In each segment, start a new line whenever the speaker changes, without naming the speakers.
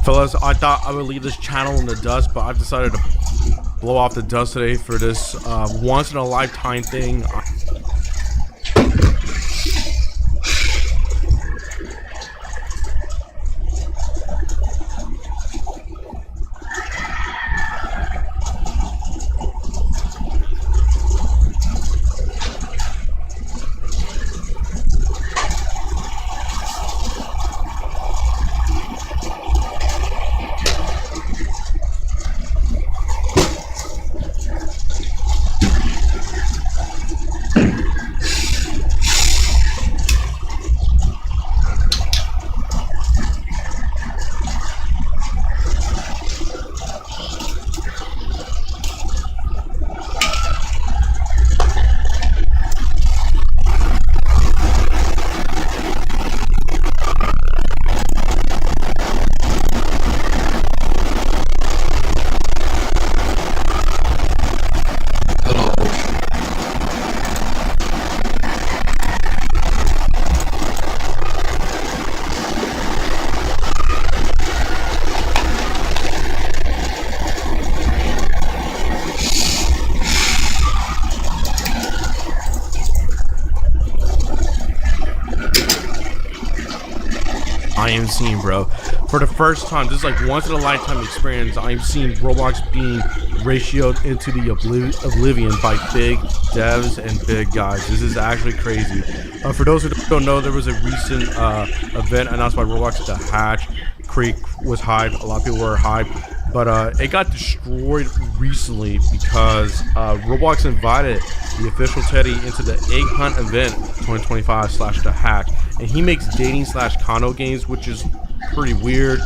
Fellas, I thought I would leave this channel in the dust, but I've decided to blow off the dust today for this once in a lifetime thing. I am seeing, bro, for the first time, this is like once in a lifetime experience. I am seeing Roblox being ratioed into the oblivion by big devs and big guys. This is actually crazy. For those who don't know, there was a recent event announced by Roblox. The Hatch Creek was hyped. A lot of people were hyped, but it got destroyed recently because Roblox invited the official Teddy into the Egg Hunt event 2025/The Hack, and he makes dating/condo games, which is pretty weird.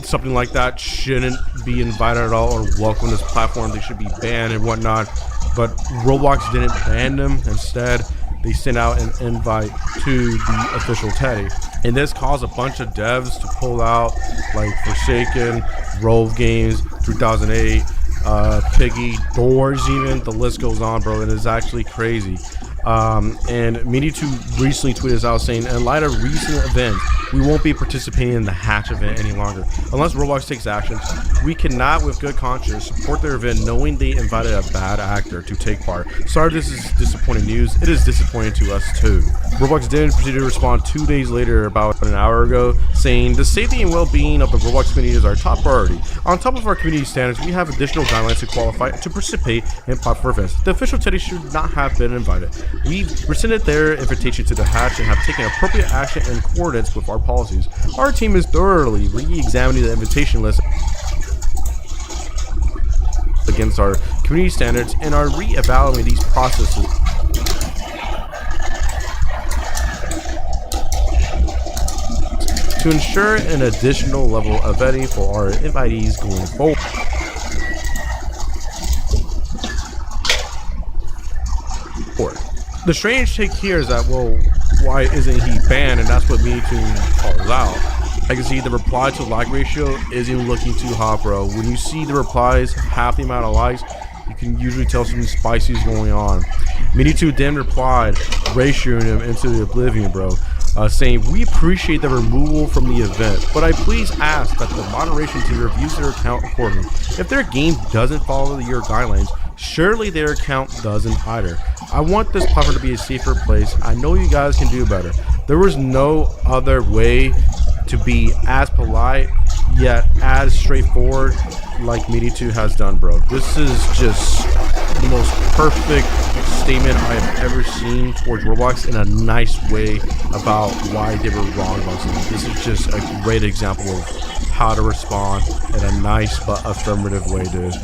Something like that shouldn't be invited at all or welcome to this platform. They should be banned and whatnot, but Roblox didn't ban them. Instead, they sent out an invite to the official Teddy, and this caused a bunch of devs to pull out, like Forsaken, Rove Games, 3008, Piggy, Doors, even the list goes on, bro. It is actually crazy. And Meaty2 recently tweeted us out saying, in light of recent events, we won't be participating in the Hatch event any longer. Unless Roblox takes action, we cannot with good conscience support their event knowing they invited a bad actor to take part. Sorry this is disappointing news. It is disappointing to us too. Roblox did proceed to respond 2 days later, about an hour ago, saying the safety and well-being of the Roblox community is our top priority. On top of our community standards, we have additional guidelines to qualify to participate in platform events. The official Teddy should not have been invited. We've rescinded their invitation to the Hatch and have taken appropriate action in accordance with our policies. Our team is thoroughly re-examining the invitation list against our community standards and are re-evaluating these processes to ensure an additional level of vetting for our invitees going forward. The strange take here is that, well, why isn't he banned? And that's what Meaty2 calls out. I can see the reply to like ratio isn't looking too hot, bro. When you see the replies half the amount of likes, you can usually tell something spicy is going on. Meaty2 then replied, ratioing him into the oblivion, bro, saying, we appreciate the removal from the event, but I please ask that the moderation team reviews their account accordingly. If their game doesn't follow your guidelines, surely their account doesn't either. I want this platform to be a safer place. I know you guys can do better. There was no other way to be as polite yet as straightforward like Meaty2 has done, bro. This is just the most perfect statement I have ever seen towards Roblox in a nice way about why they were wrong about something. This is just a great example of how to respond in a nice but affirmative way, dude.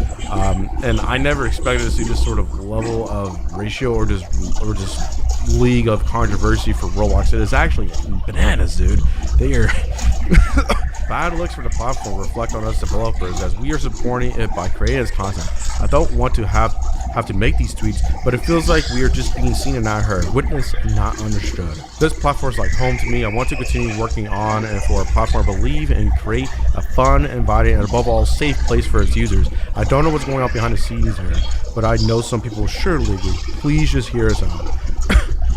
And I never expected to see this sort of level of ratio or just league of controversy for Roblox. It is actually bananas, dude. They are bad looks for the platform reflect on us developers as we are supporting it by creating its content. I don't want to have to make these tweets, but it feels like we are just being seen and not heard, witnessed and not understood. This platform is like home to me. I want to continue working on and for a platform to believe and create a fun, inviting, and above all, safe place for its users. I don't know what's going on behind the scenes here, but I know some people surely do. Please just hear us out.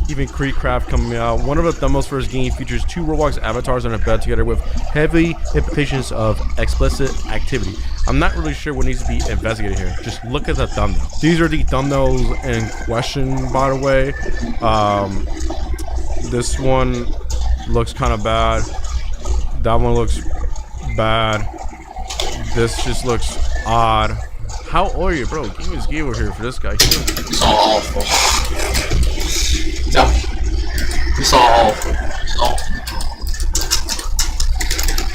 even Creedcraft coming out. One of the thumbnails for his game features 2 Roblox avatars on a bed together with heavy implications of explicit activity. I'm not really sure what needs to be investigated here. Just look at the thumbnail. These are the thumbnails in question, by the way. This one looks kind of bad. That one looks bad. This just looks odd. How old are you, bro? Give me his game over here for this guy.
It's all awful. No. It's all awful. It's all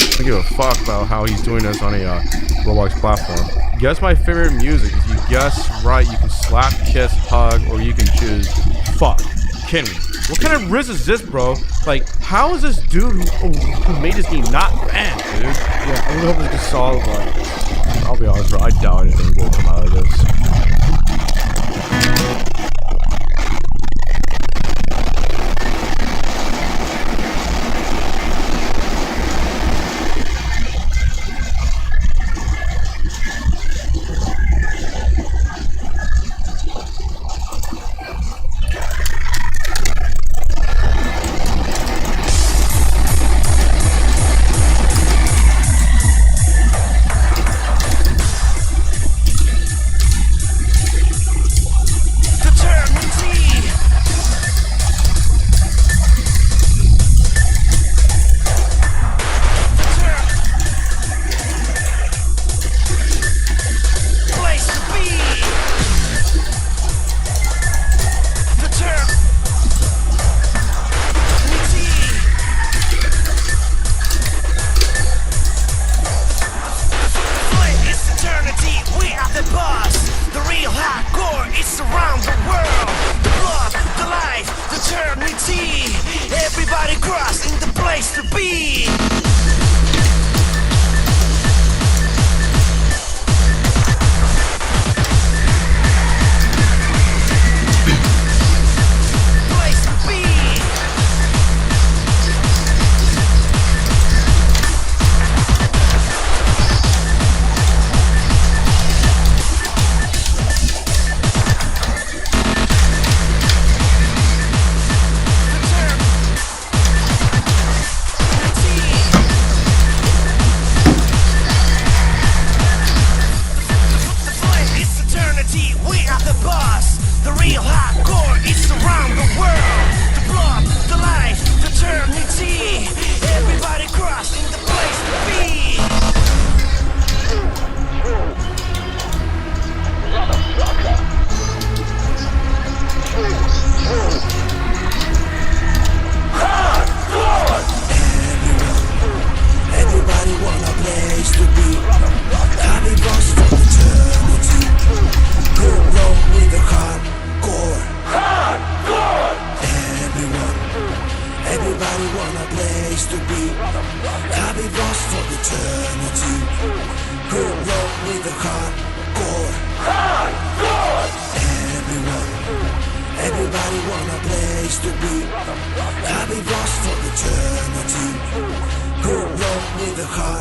I don't give a fuck about how he's doing this on a Roblox platform. Guess my favorite music. If you guess right, you can slap, kiss, hug, or you can choose fuck. Kidding me. What kind of risk is this, bro? Like, how is this dude who made this game not banned, dude?
Yeah, I really hope it's just solved.
I'll be honest, bro. I doubt anything will come out of this.
Everybody cross in the place to be. Real high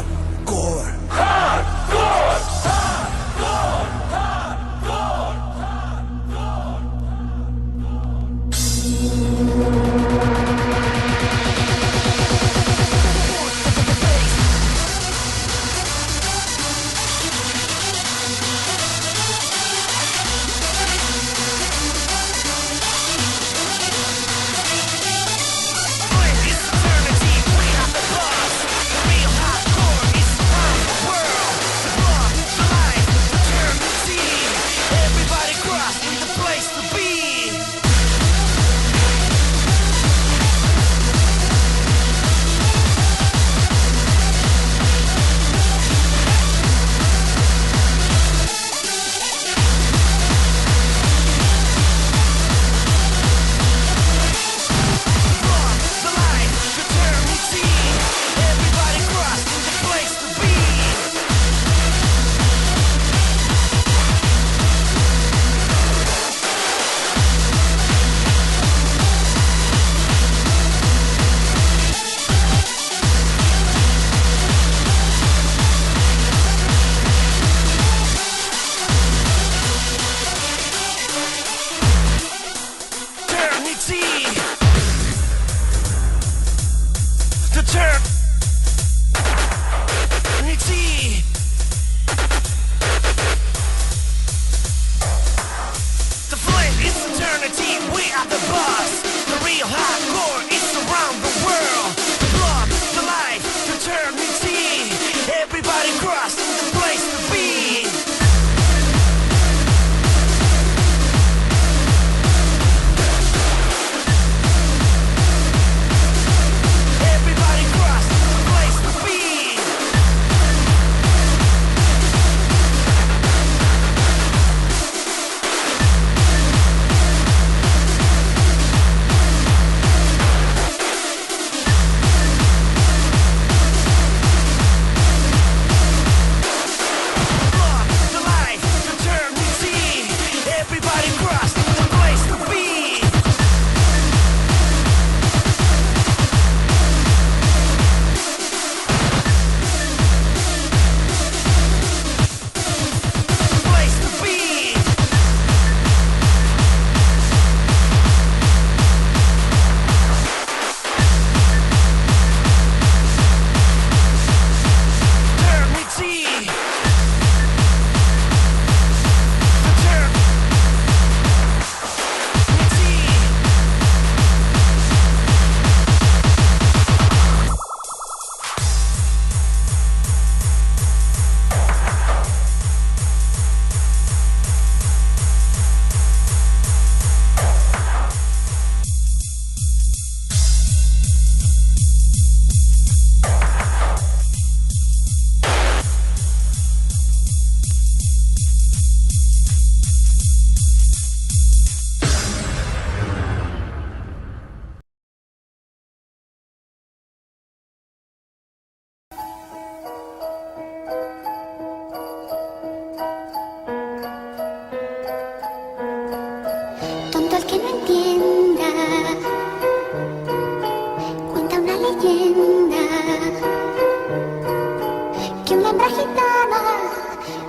que una hembra gitana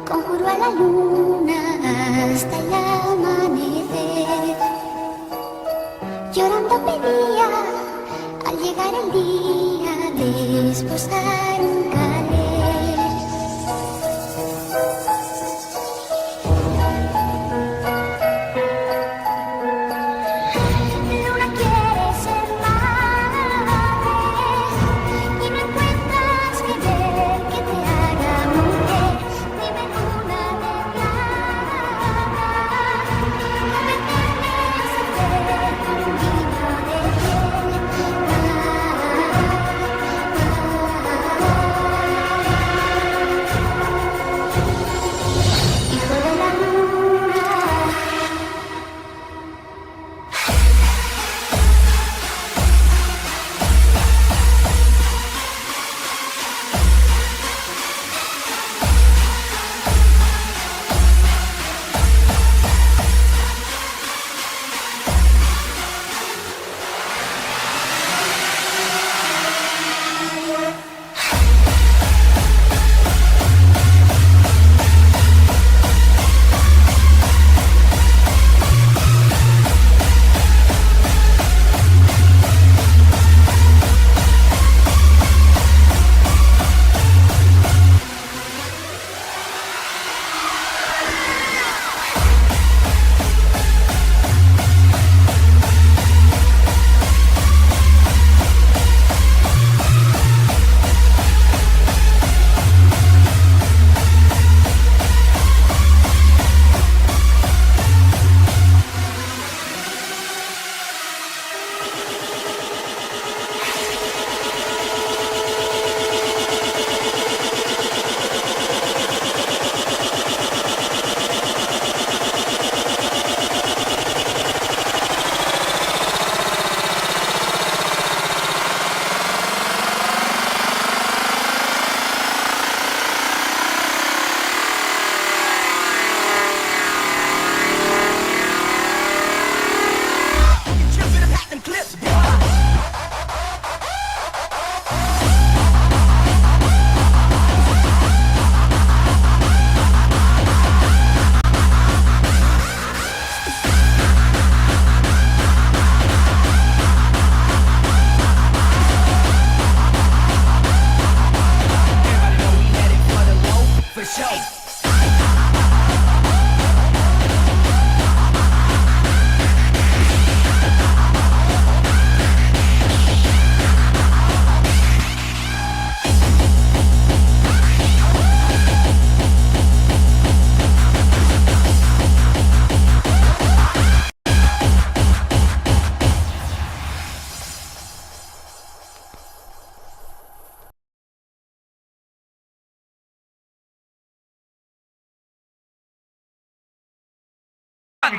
conjuró a la luna hasta el amanecer. Llorando pedía al llegar el día desposar un calé. Luna quiere ser madre y no encuentras que ver que te haga mujer. Dime luna de plata, no me tengas a ver con un guiño de piel. Hijo de la luna.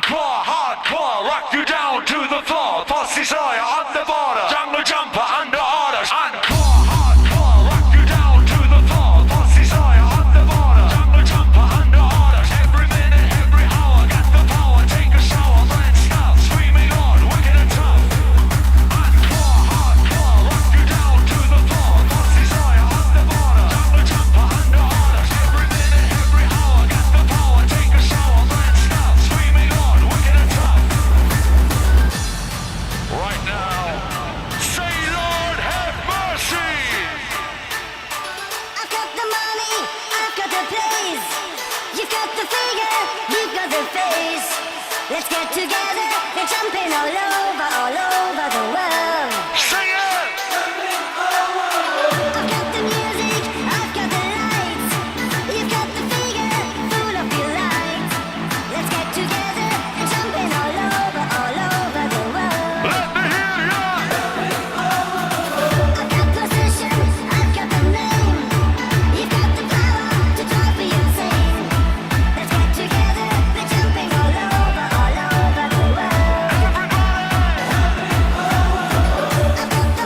Claw, hardcore, rock you down to the floor. Pussy Sawyer on the border, jungle jumper under orders. Claw, hardcore, rock you down to the floor. Pussy Sawyer on the border, jungle jumper under orders. Every minute, every hour, got the power. Take a shower, brand stuff, screaming on, wicked and tough. Claw, hardcore, rock you down to the floor. Pussy Sawyer on the border, jungle jumper under orders. Every minute, every hour, got the power. Take a shower, brand stuff, screaming on, wicked and tough. Right now, say Lord have mercy.
I've got the money, I've got the place. You've got the figure, you've got the face. Let's get together and jumping all over the world.
Sing it.
I've got the music, I've got the lights. You've got the figure, full of delight. Let's get together and jumping all over the world.
Let me hear ya.
I've got position, I've got the name. You've got the power to drive me insane. Let's get together and jumping all over the world. I've got the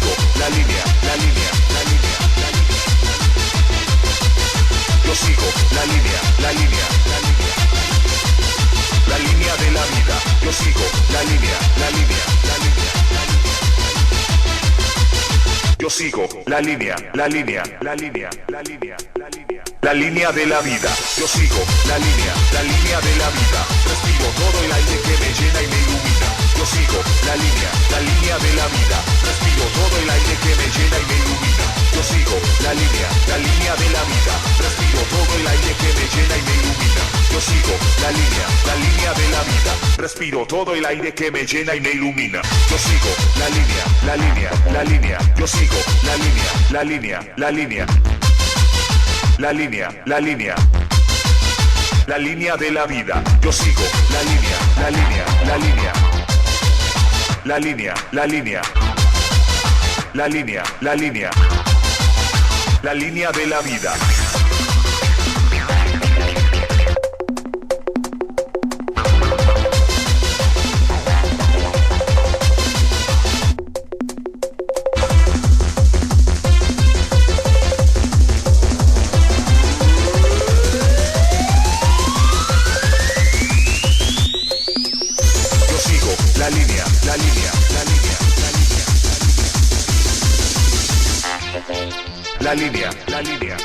sigo la línea, la línea, la línea, la línea. Yo sigo la línea, la línea, la línea. La línea de la vida. Yo sigo la línea, la línea, la línea, la línea. Yo sigo la línea, la línea, la línea, la línea, la línea. La línea de la vida. Yo sigo la línea de la vida. Respiro todo el aire que me llena y me ilumina. Yo sigo la línea de la vida. Respiro todo el aire que me llena y me ilumina. Yo sigo la línea de la vida. Respiro todo el aire que me llena y me ilumina. Yo sigo la línea de la vida. Respiro todo el aire que me llena y me ilumina. Yo sigo la línea, la línea, la línea. Yo sigo la línea, la línea, la línea. La línea, la línea. La línea de la vida. Yo sigo la línea, la línea, la línea. La línea, la línea. La línea, la línea. La línea de la vida. La línea, la línea, la línea, la línea, la línea, la línea, la línea,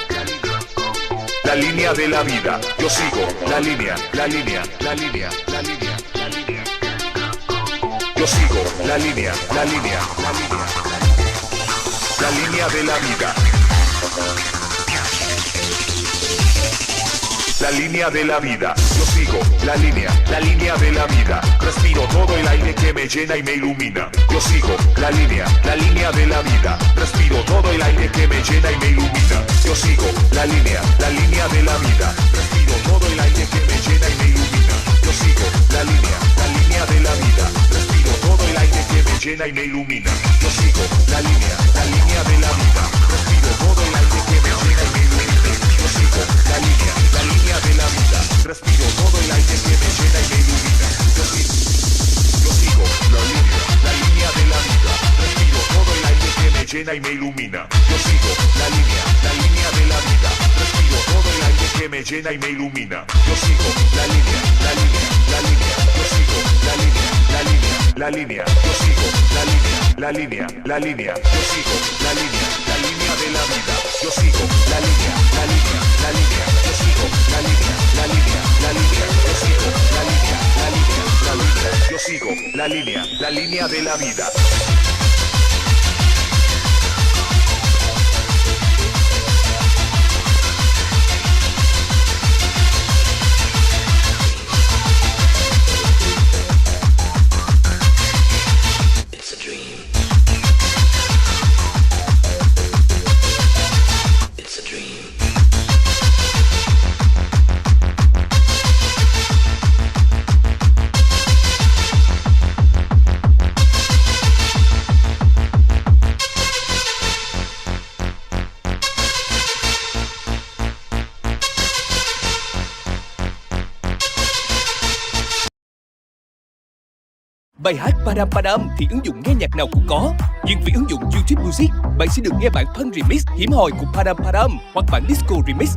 la línea de la vida. Yo sigo la línea, la línea, la línea, la línea, la línea. Yo sigo la línea, la línea, la línea, la línea de la vida. La línea de la vida. Yo sigo la línea de la vida. Respiro todo el aire que me llena y me ilumina. Yo sigo la línea de la vida. Respiro todo el aire que me llena y me ilumina. Yo sigo la línea de la vida. Respiro todo el aire que me llena y me ilumina. Yo sigo la línea de la vida. Respiro todo el aire que me llena y me ilumina. Yo sigo la línea de la vida. Respiro todo el aire que me llena y me ilumina. Yo sigo la línea de la vida. Respiro todo el aire que me llena y me ilumina. Yo sigo la línea de la vida. Respiro todo el aire que me llena y me ilumina. Yo sigo la línea de la vida. Respiro todo el aire que me llena y me ilumina. Yo sigo la línea, la línea, la línea. Yo sigo la línea, la línea, la línea. Yo sigo la línea, la línea, la línea. Yo sigo la línea de la vida. Yo sigo la línea, la línea, la línea. Yo sigo la línea, la línea, la línea. Yo sigo la línea, la línea, la línea. Yo sigo la línea de la vida.
Bài hát Padam Padam thì ứng dụng nghe nhạc nào cũng có. Nhưng vì ứng dụng YouTube Music, bạn sẽ được nghe bản Punk Remix hiếm hoi của Padam Padam hoặc bản Disco Remix.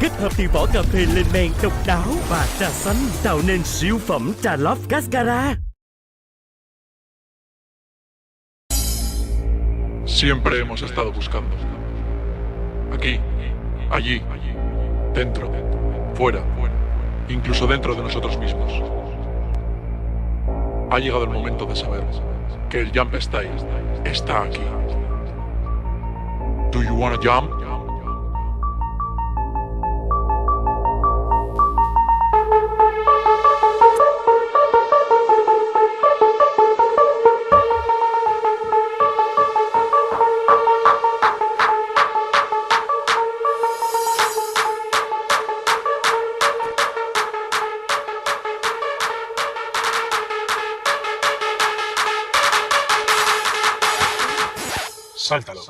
Kết hợp từ vỏ cà phê lên men độc đáo và trà xanh tạo nên siêu phẩm trà lót Cascara.
Siempre hemos estado buscando. Aquí, allí, dentro, fuera, incluso dentro de nosotros mismos. Ha llegado el momento de saber que el Jump Style está aquí. Do you wanna jump? Sáltalo.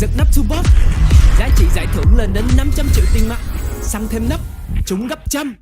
Giật nắp toolbox, giá trị giải thưởng lên đến 500 triệu tiền mặt. Săn thêm nắp, trúng gấp trăm.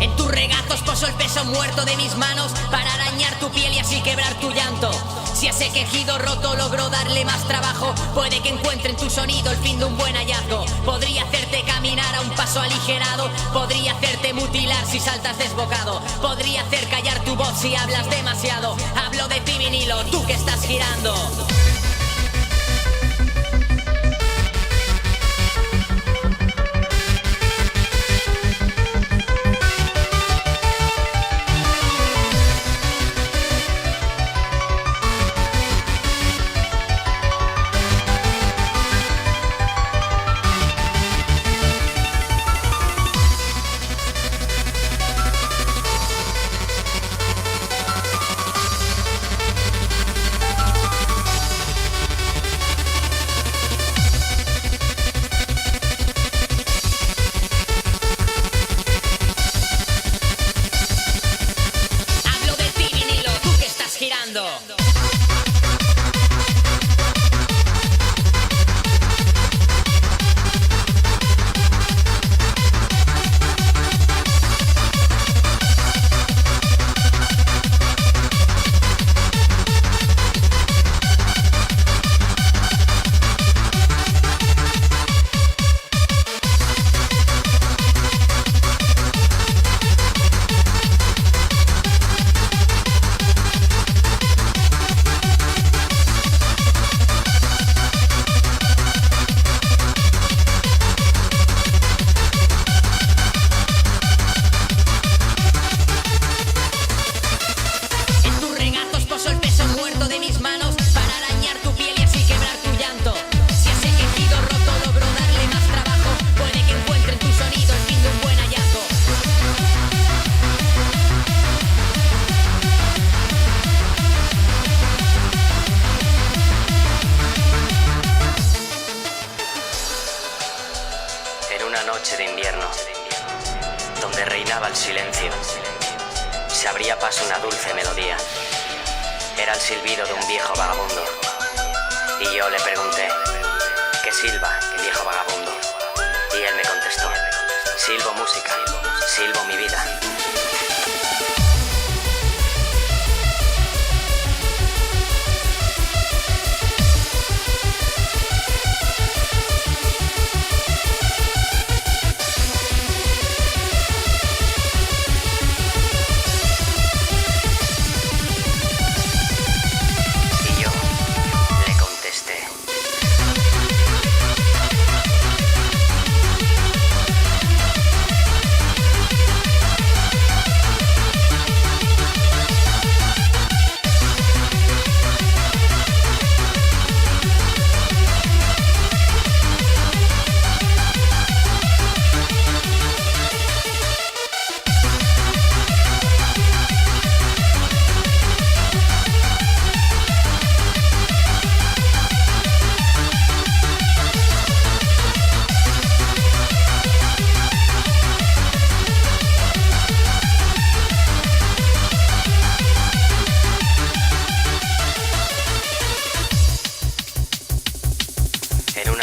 En tus regazos poso el peso muerto de mis manos para arañar tu piel y así quebrar tu llanto. Si a ese quejido roto logró darle más trabajo, puede que encuentre en tu sonido el fin de un buen hallazgo. Podría hacerte caminar a un paso aligerado, podría hacerte mutilar si saltas desbocado, podría hacer callar tu voz si hablas demasiado. Hablo de ti, vinilo, tú que estás girando.
noche de invierno, donde reinaba el silencio, se abría paso una dulce melodía. Era el silbido de un viejo vagabundo. Y yo le pregunté: ¿qué silba el viejo vagabundo? Y él me contestó: silbo música, silbo mi vida.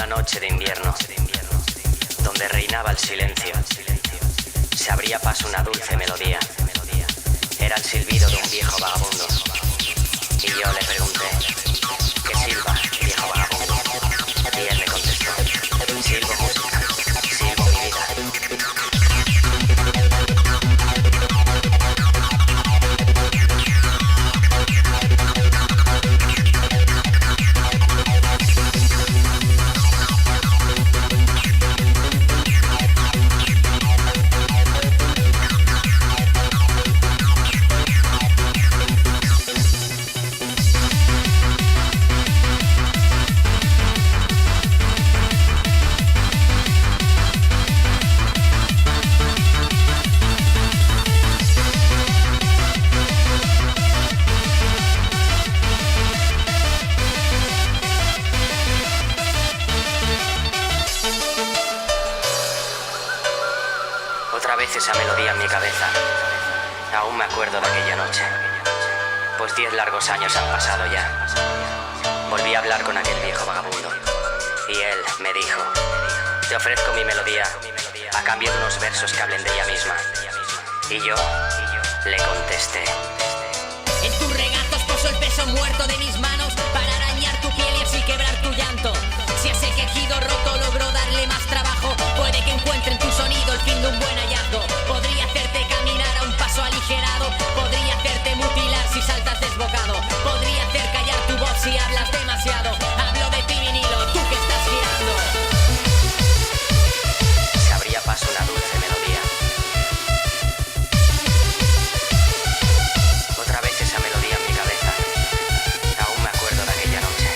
Noche de invierno, donde reinaba el silencio, se abría paso una dulce melodía. Era el silbido de un viejo vagabundo. Y yo le pregunté: ¿qué silba el viejo vagabundo? Y él me contestó: silbo música, silbo mi vida. Otra vez esa melodía en mi cabeza. Aún me acuerdo de aquella noche. Pues 10 largos años han pasado ya. Volví a hablar con aquel viejo vagabundo. Y él me dijo: te ofrezco mi melodía a cambio de unos versos que hablen de ella misma. Y yo le contesté:
En tus regazos poso el peso muerto de mis manos para arañar tu piel y así quebrar tu llanto. Si ese quejido roto logró darle más trabajo, puede que encuentre en tu sonido el fin de un buen hallazgo. Podría hacerte caminar a un paso aligerado, podría hacerte mutilar si saltas desbocado, podría hacer callar tu voz si hablas demasiado. Hablo de ti, vinilo, tú que estás girando.
se abría paso una dulce melodía. Otra vez esa melodía en mi cabeza. Aún me acuerdo de aquella noche.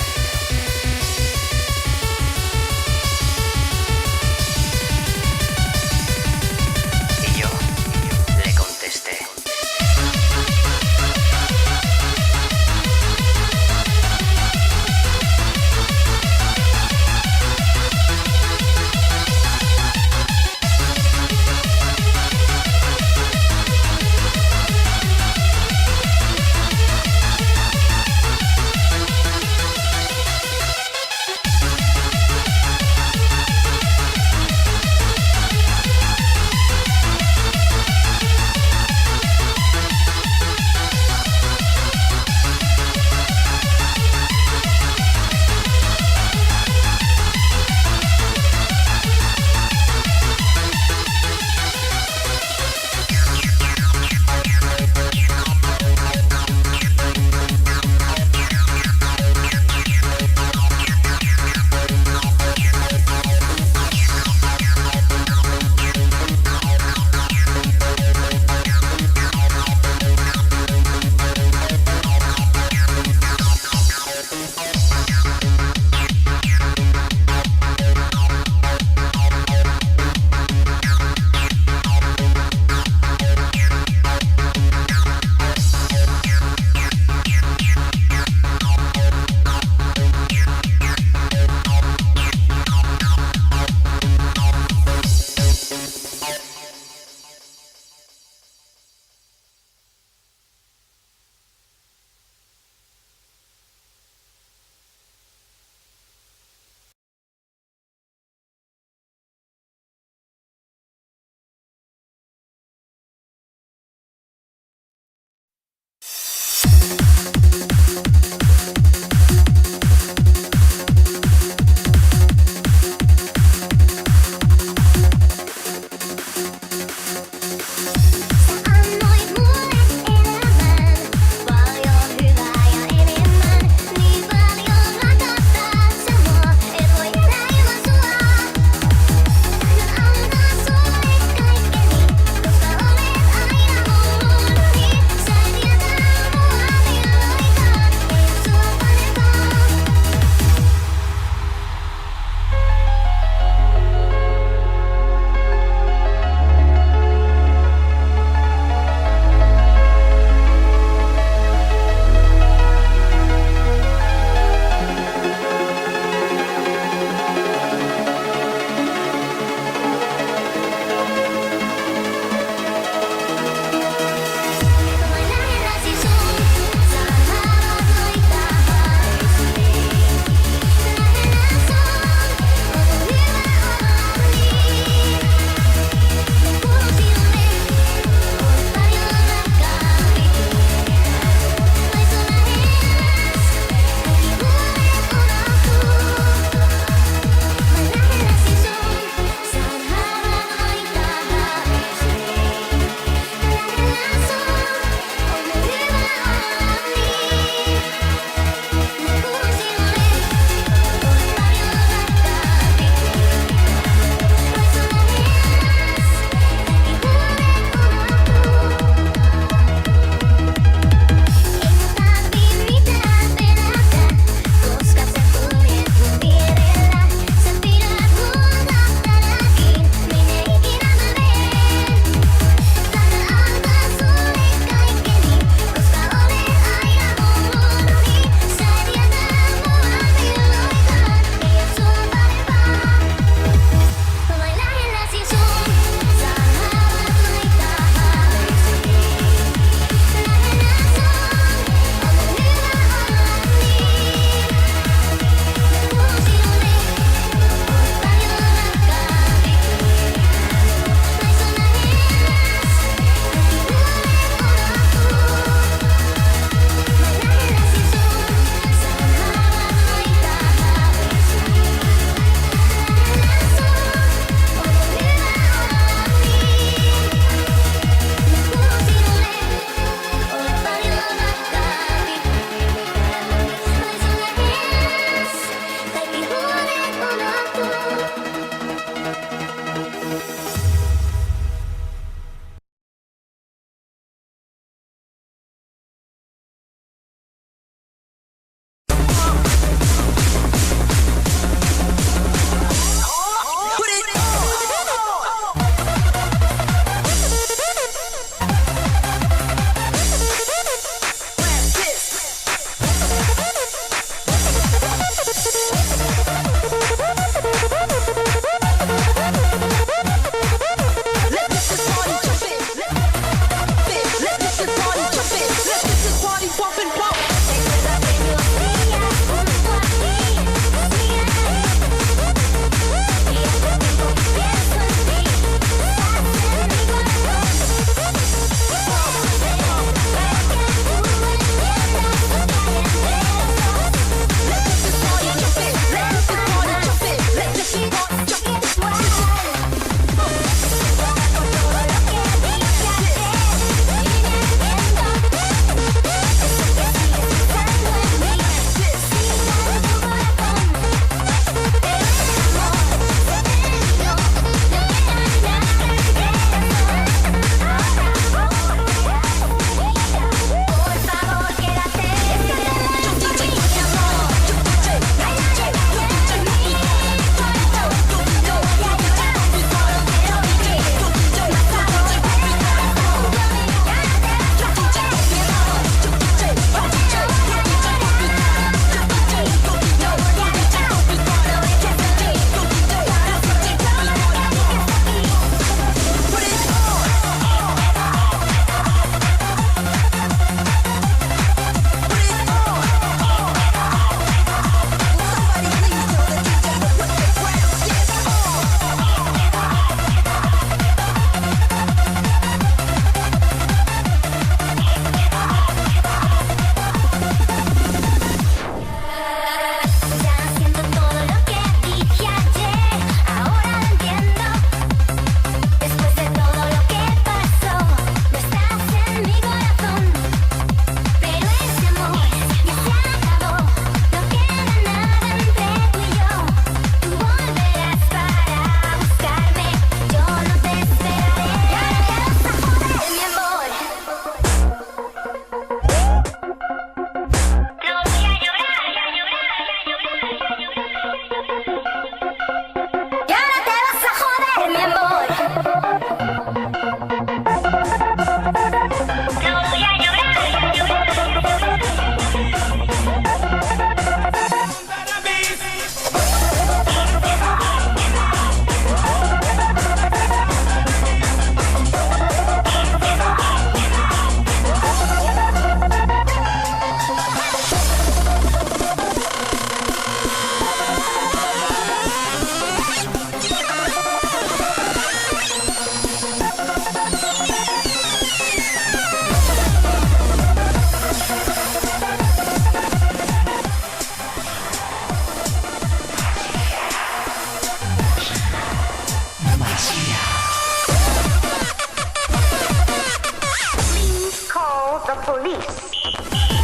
police.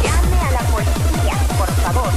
Llame a la policía, por favor.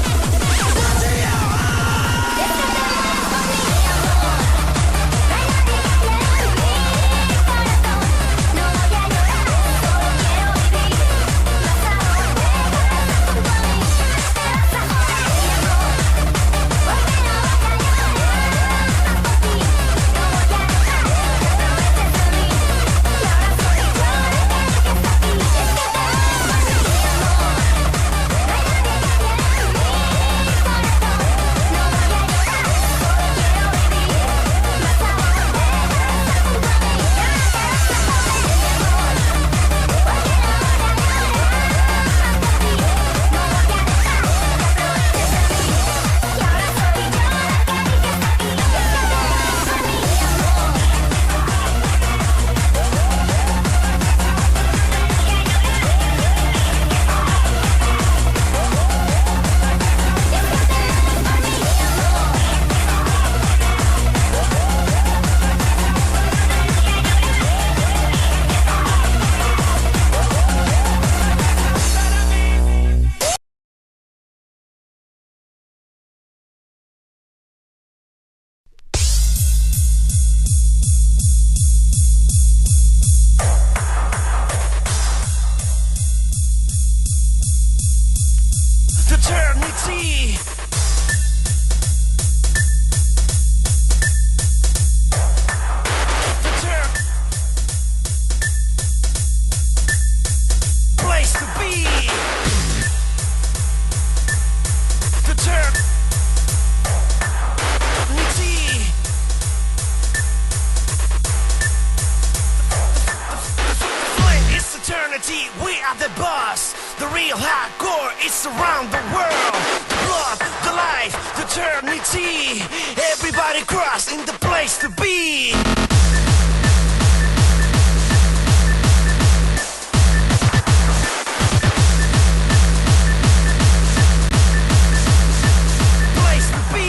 Fraternity. Place to be. Fraternity. It's eternity. We are the boss. The real hardcore is around the world. The blood, the life, the eternity. Everybody cross in the place to be. Place to be.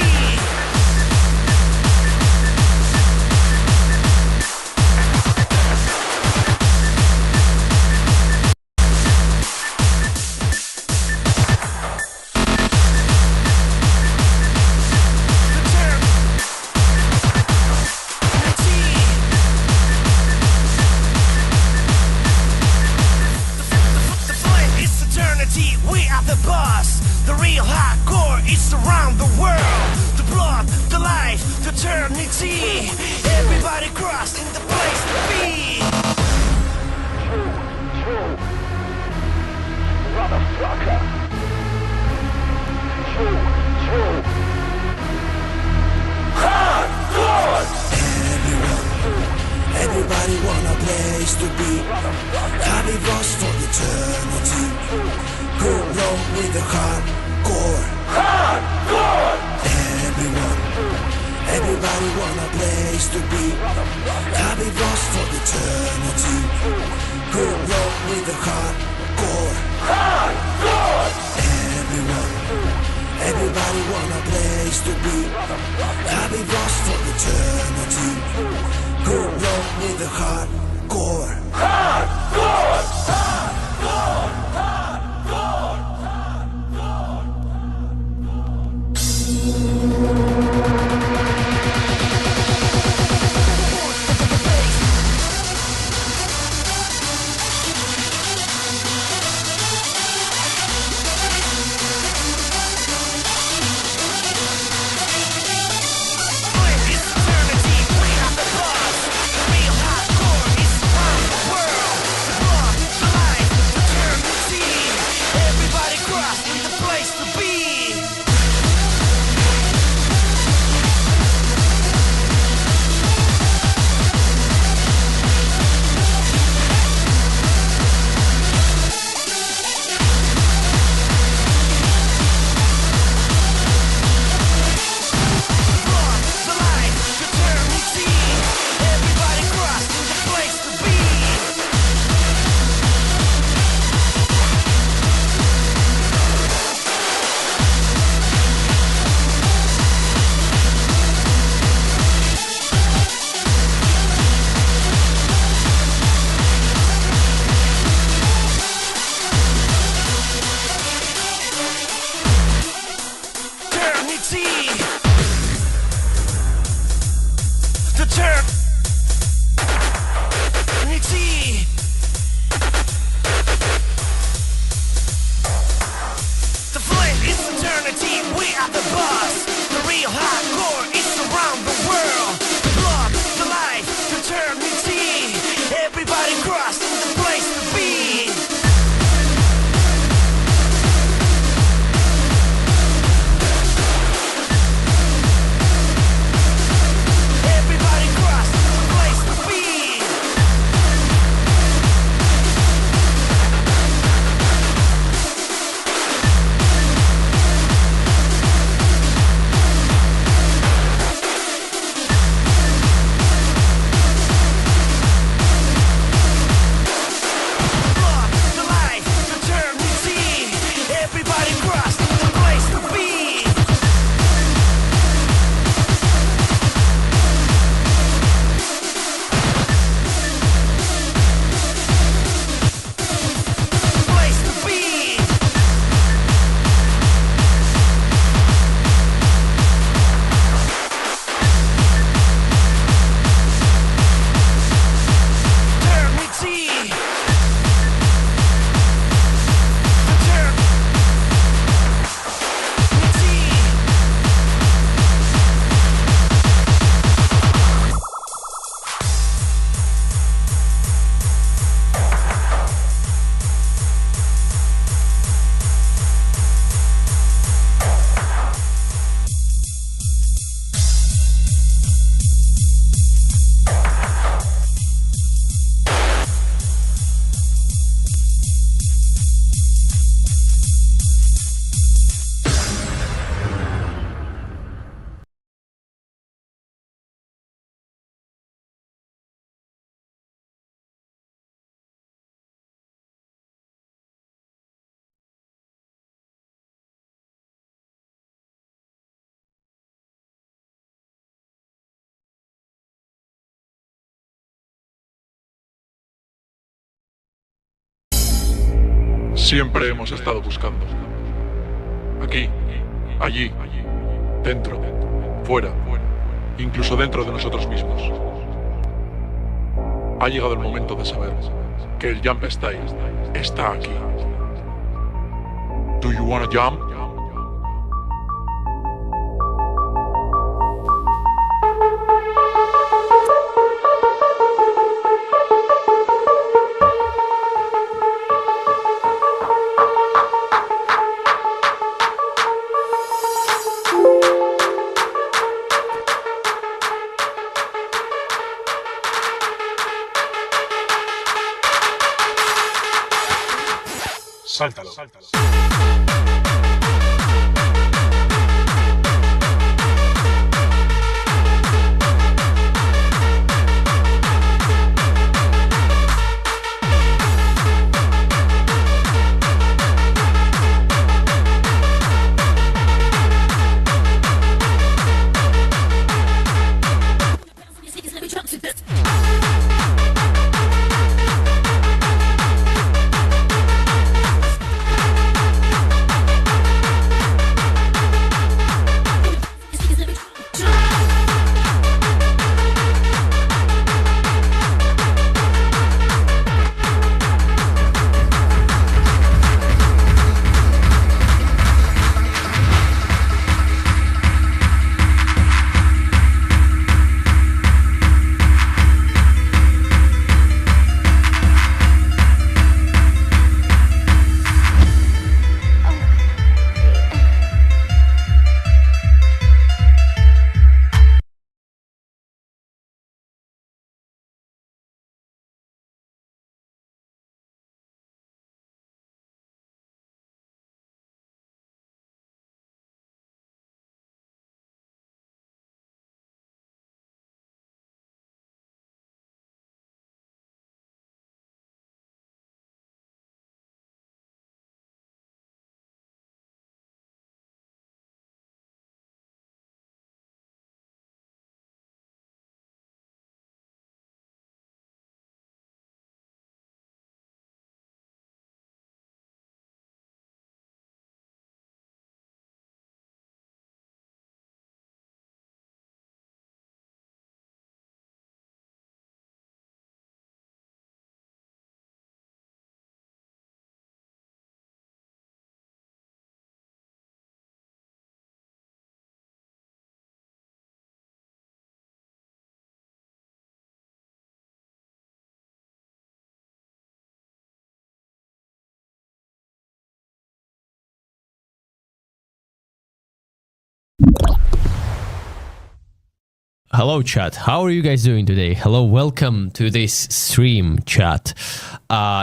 We are the boss. The real hardcore is around the world. The blood, the life, the eternity. Everybody cross in the place to be. Motherfucker. Hardcore. Everybody want a place to be. Happy boss for eternity. Go along with the hardcore. Hardcore! Everybody want a place to be. Happy boss for eternity. Go along with the hardcore. Hardcore! Everybody want a place to be. Happy boss for eternity. Go along with the hardcore. Hardcore! Hardcore! Eternity, we are the boss.
Siempre hemos estado buscando. Aquí, allí, dentro, fuera, incluso dentro de nosotros mismos. Ha llegado el momento de saber que el jump style está aquí. Do you wanna jump?
Sáltalo.
Hello chat, how are you guys doing today? Hello, welcome to this stream chat.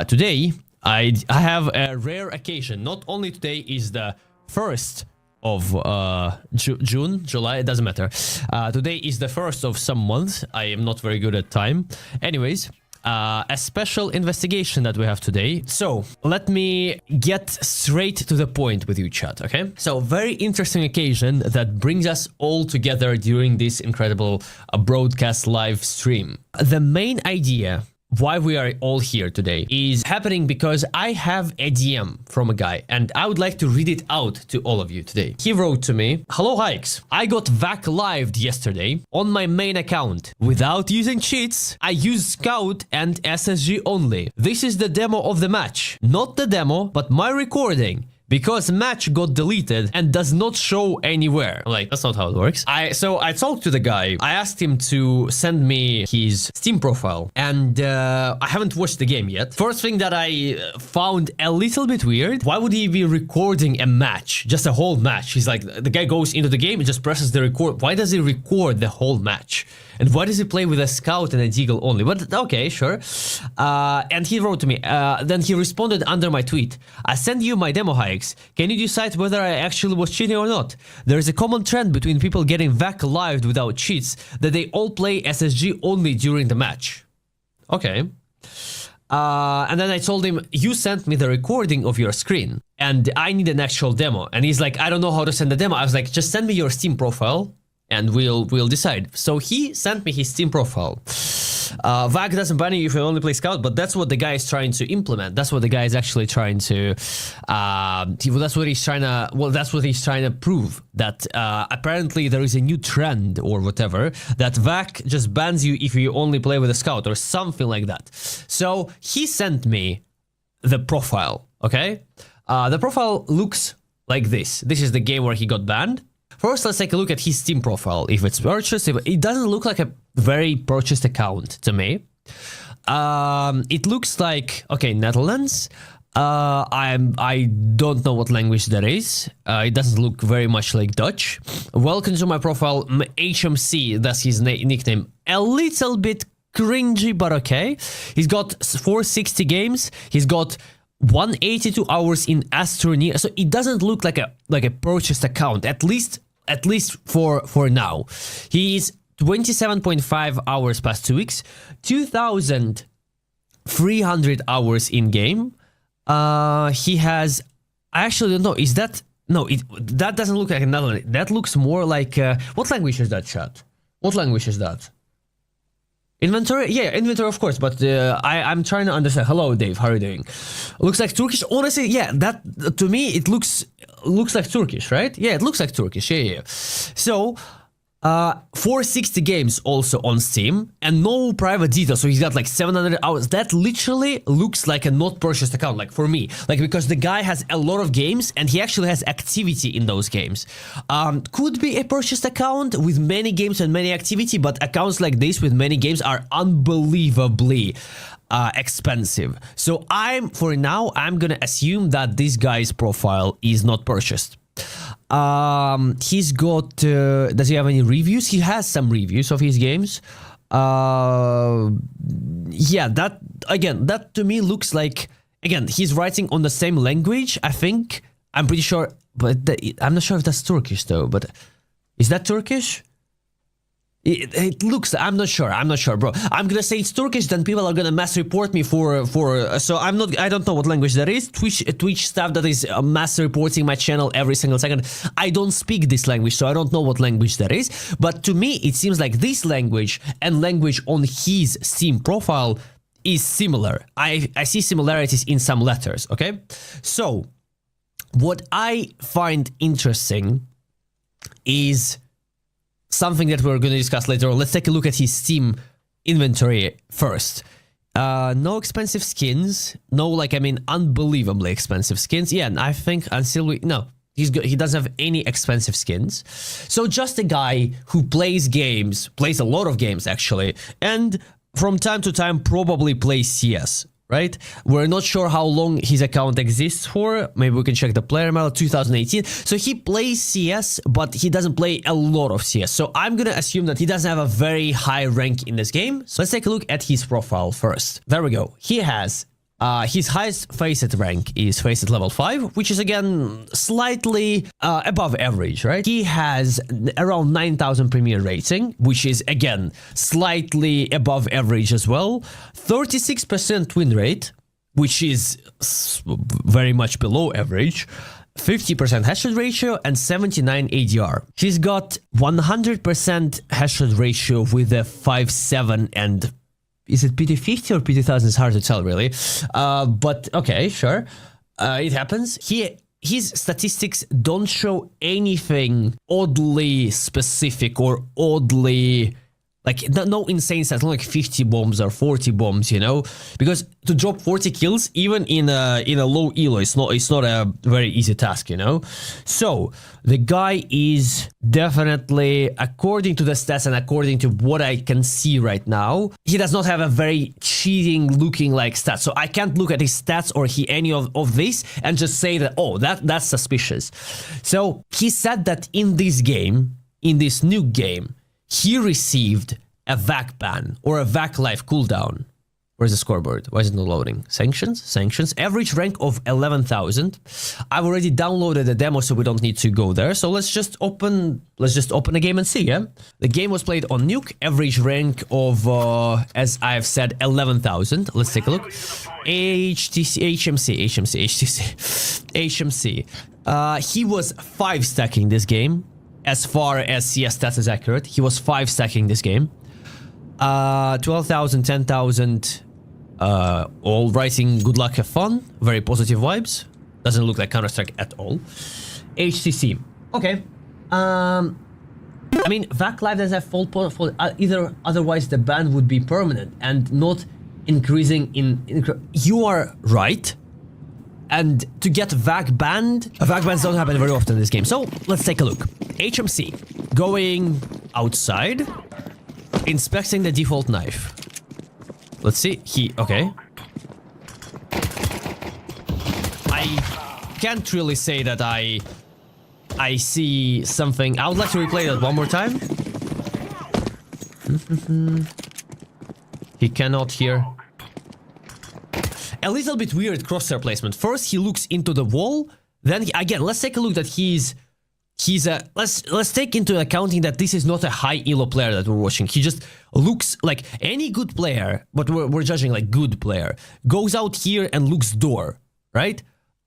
Today I have a rare occasion. Not only today is the 1st of June, July, it doesn't matter. Today is the 1st of some month. I am not very good at time. Anyways, a special investigation that we have today. So let me get straight to the point with you chat, okay? So very interesting occasion that brings us all together during this incredible broadcast live stream. The main idea why we are all here today is happening because I have a DM from a guy and I would like to read it out to all of you today. He wrote to me, "Hello Hikes, I got VAC lived yesterday on my main account. Without using cheats, I used Scout and SSG only. This is the demo of the match. Not the demo, but my recording. Because match got deleted and does not show anywhere." I'm like, that's not how it works. So I talked to the guy. I asked him to send me his Steam profile, and I haven't watched the game yet. First thing that I found a little bit weird, why would he be recording a match? Just a whole match. He's like, the guy goes into the game and just presses the record. Why does he record the whole match? And why does he play with a Scout and a Deagle only? But okay, sure. And he wrote to me, then he responded under my tweet, "I send you my demo hikes. Can you decide whether I actually was cheating or not? There is a common trend between people getting VAC lived without cheats, that they all play SSG only during the match." Okay. And then I told him, "You sent me the recording of your screen and I need an actual demo." And he's like, "I don't know how to send the demo." I was like, "Just send me your Steam profile and we'll decide." So he sent me his Steam profile. VAC doesn't ban you if you only play Scout, but that's what the guy is trying to implement. That's what the guy is actually trying to. That's what he's trying to. Well, that's what he's trying to prove. That apparently there is a new trend or whatever that VAC just bans you if you only play with a Scout or something like that. So he sent me the profile. Okay, the profile looks like this. This is the game where he got banned. First, let's take a look at his Steam profile. If it's purchased, it doesn't look like a very purchased account to me. It looks like, okay, Netherlands. I don't know what language that is. It doesn't look very much like Dutch. Welcome to my profile. HMC, that's his nickname. A little bit cringy, but okay. He's got 460 games. He's got 182 hours in Astroneer. So it doesn't look like a purchased account, at least for now. He's 27.5 hours past 2 weeks, 2,300 hours in game. He has, I actually don't know, is that, no, that doesn't look like another, that looks more like, what language is that, chat? What language is that? Inventory? Yeah, inventory, of course, but I'm trying to understand. Hello, Dave, how are you doing? Looks like Turkish. Honestly, yeah, that, to me, it looks like Turkish, right? Yeah, it looks like Turkish, yeah. So, 460 games also on Steam, and no private details, so he's got like 700 hours. That literally looks like a not purchased account, like for me, like because the guy has a lot of games and he actually has activity in those games. Could be a purchased account with many games and many activity, but accounts like this with many games are unbelievably expensive. So for now, I'm gonna assume that this guy's profile is not purchased. He's got, does he have any reviews? He has some reviews of his games. Yeah, that to me looks like, again, he's writing on the same language, I think. I'm pretty sure, but I'm not sure if that's Turkish though, but is that Turkish? It looks, I'm not sure, bro. I'm gonna say it's Turkish, then people are gonna mass report me so I don't know what language that is. Twitch staff that is mass reporting my channel every single second. I don't speak this language, so I don't know what language that is. But to me, it seems like this language and language on his Steam profile is similar. I see similarities in some letters, okay? So, what I find interesting is something that we're going to discuss later on. Let's take a look at his Steam inventory first. No expensive skins. No, unbelievably expensive skins. Yeah, and I think until he doesn't have any expensive skins. So just a guy who plays a lot of games actually, and from time to time probably plays CS. Right? We're not sure how long his account exists for. Maybe we can check the player mail, 2018. So he plays CS, but he doesn't play a lot of CS. So I'm gonna assume that he doesn't have a very high rank in this game. So let's take a look at his profile first. There we go. He has his highest Faceit rank is Faceit level 5, which is again slightly above average, right? He has around 9,000 premier rating, which is again slightly above average as well. 36% win rate, which is very much below average. 50% hash rate ratio and 79 ADR. He's got 100% hash rate ratio with a 5.7 and is it PT50 or PT1000? It's hard to tell, really. But okay, sure. It happens. His statistics don't show anything oddly specific or oddly... no insane stats, not like 50 bombs or 40 bombs, you know? Because to drop 40 kills, even in a low elo, it's not a very easy task, you know? So, the guy is definitely, according to the stats and according to what I can see right now, he does not have a very cheating looking like stats. So I can't look at his stats or any of this and just say that, oh, that's suspicious. So, he said that in this game, in this new game, he received a VAC ban or a VAC life cooldown. Where's the scoreboard? Why is it not loading? Sanctions. Average rank of 11,000. I've already downloaded the demo, so we don't need to go there. So let's just open a game and see, yeah? The game was played on Nuke. Average rank of, as I've said, 11,000. Let's take a look. HMC. He was 5 stacking this game. As far as CS stats is accurate, he was 5 stacking this game. 12,000, 10,000. All writing good luck, have fun. Very positive vibes. Doesn't look like Counter-Strike at all. HCC. Okay. I mean, VAC Live does have full either, otherwise the ban would be permanent and not increasing you are right. And to get VAC banned, VAC bans don't happen very often in this game. So let's take a look. HMC going outside, inspecting the default knife. Let's see. Okay. I can't really say that I see something. I would like to replay that one more time. He cannot hear. A little bit weird crosshair placement. First he looks into the wall, then again, let's take a look that he's a let's take into accounting that this is not a high elo player that we're watching. He just looks like any good player, but we're judging like good player, goes out here and looks door, right?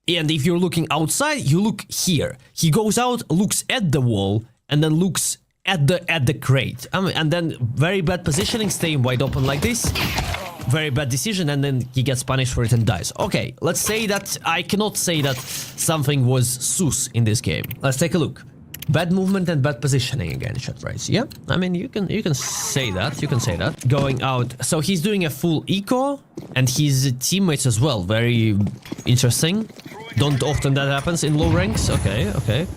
And if you're looking outside, you look here. He goes out, looks at the wall, and then looks at the crate. And then very bad positioning, staying wide open like this. Very bad decision, and then he gets punished for it and dies. Okay, let's say that I cannot say that something was sus in this game. Let's take a look. Bad movement and bad positioning again, shot price. Yeah, I mean you can say that. You can say that. Going out. So he's doing a full eco, and his teammates as well. Very interesting. Don't often that happens in low ranks. Okay, okay.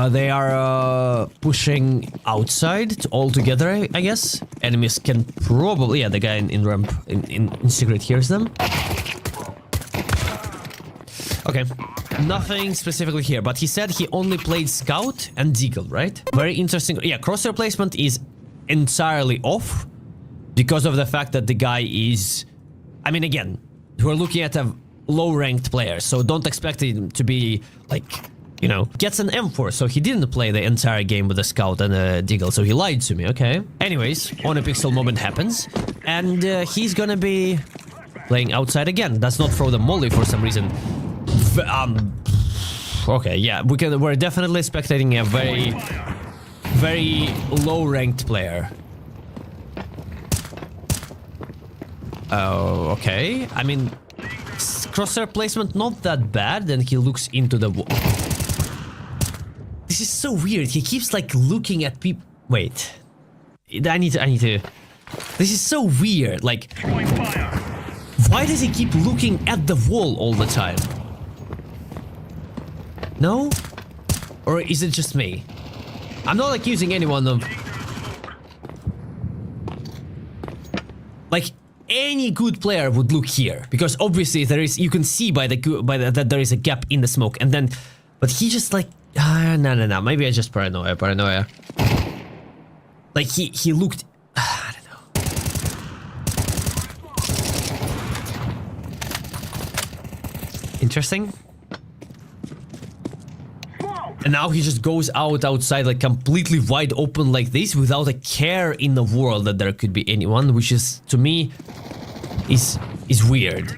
They are pushing outside all together, I guess. Enemies can probably... Yeah, the guy in ramp, in secret hears them. Okay, nothing specifically here, but he said he only played Scout and Deagle, right? Very interesting. Yeah, crosshair placement is entirely off because of the fact that the guy is... I mean, again, we're looking at a low-ranked player, so don't expect him to be, like... You know, gets an M4, so he didn't play the entire game with a Scout and a Deagle, so he lied to me, okay? Anyways, on a pixel moment happens, and he's gonna be playing outside again. Does not throw the molly for some reason. Okay, yeah, we're definitely spectating a very low-ranked player. Oh, okay. I mean, crosshair placement not that bad, then he looks into the wall. This is so weird. He keeps like looking at people. Wait, I need to. This is so weird. Like, why does he keep looking at the wall all the time? No, or is it just me? I'm not accusing anyone of. Like, any good player would look here because obviously there is. You can see by that there is a gap in the smoke, and then, but he just like. No. Maybe I just paranoia. Like he looked. I don't know. Interesting. And now he just goes outside like completely wide open like this without a care in the world that there could be anyone, which is to me is weird.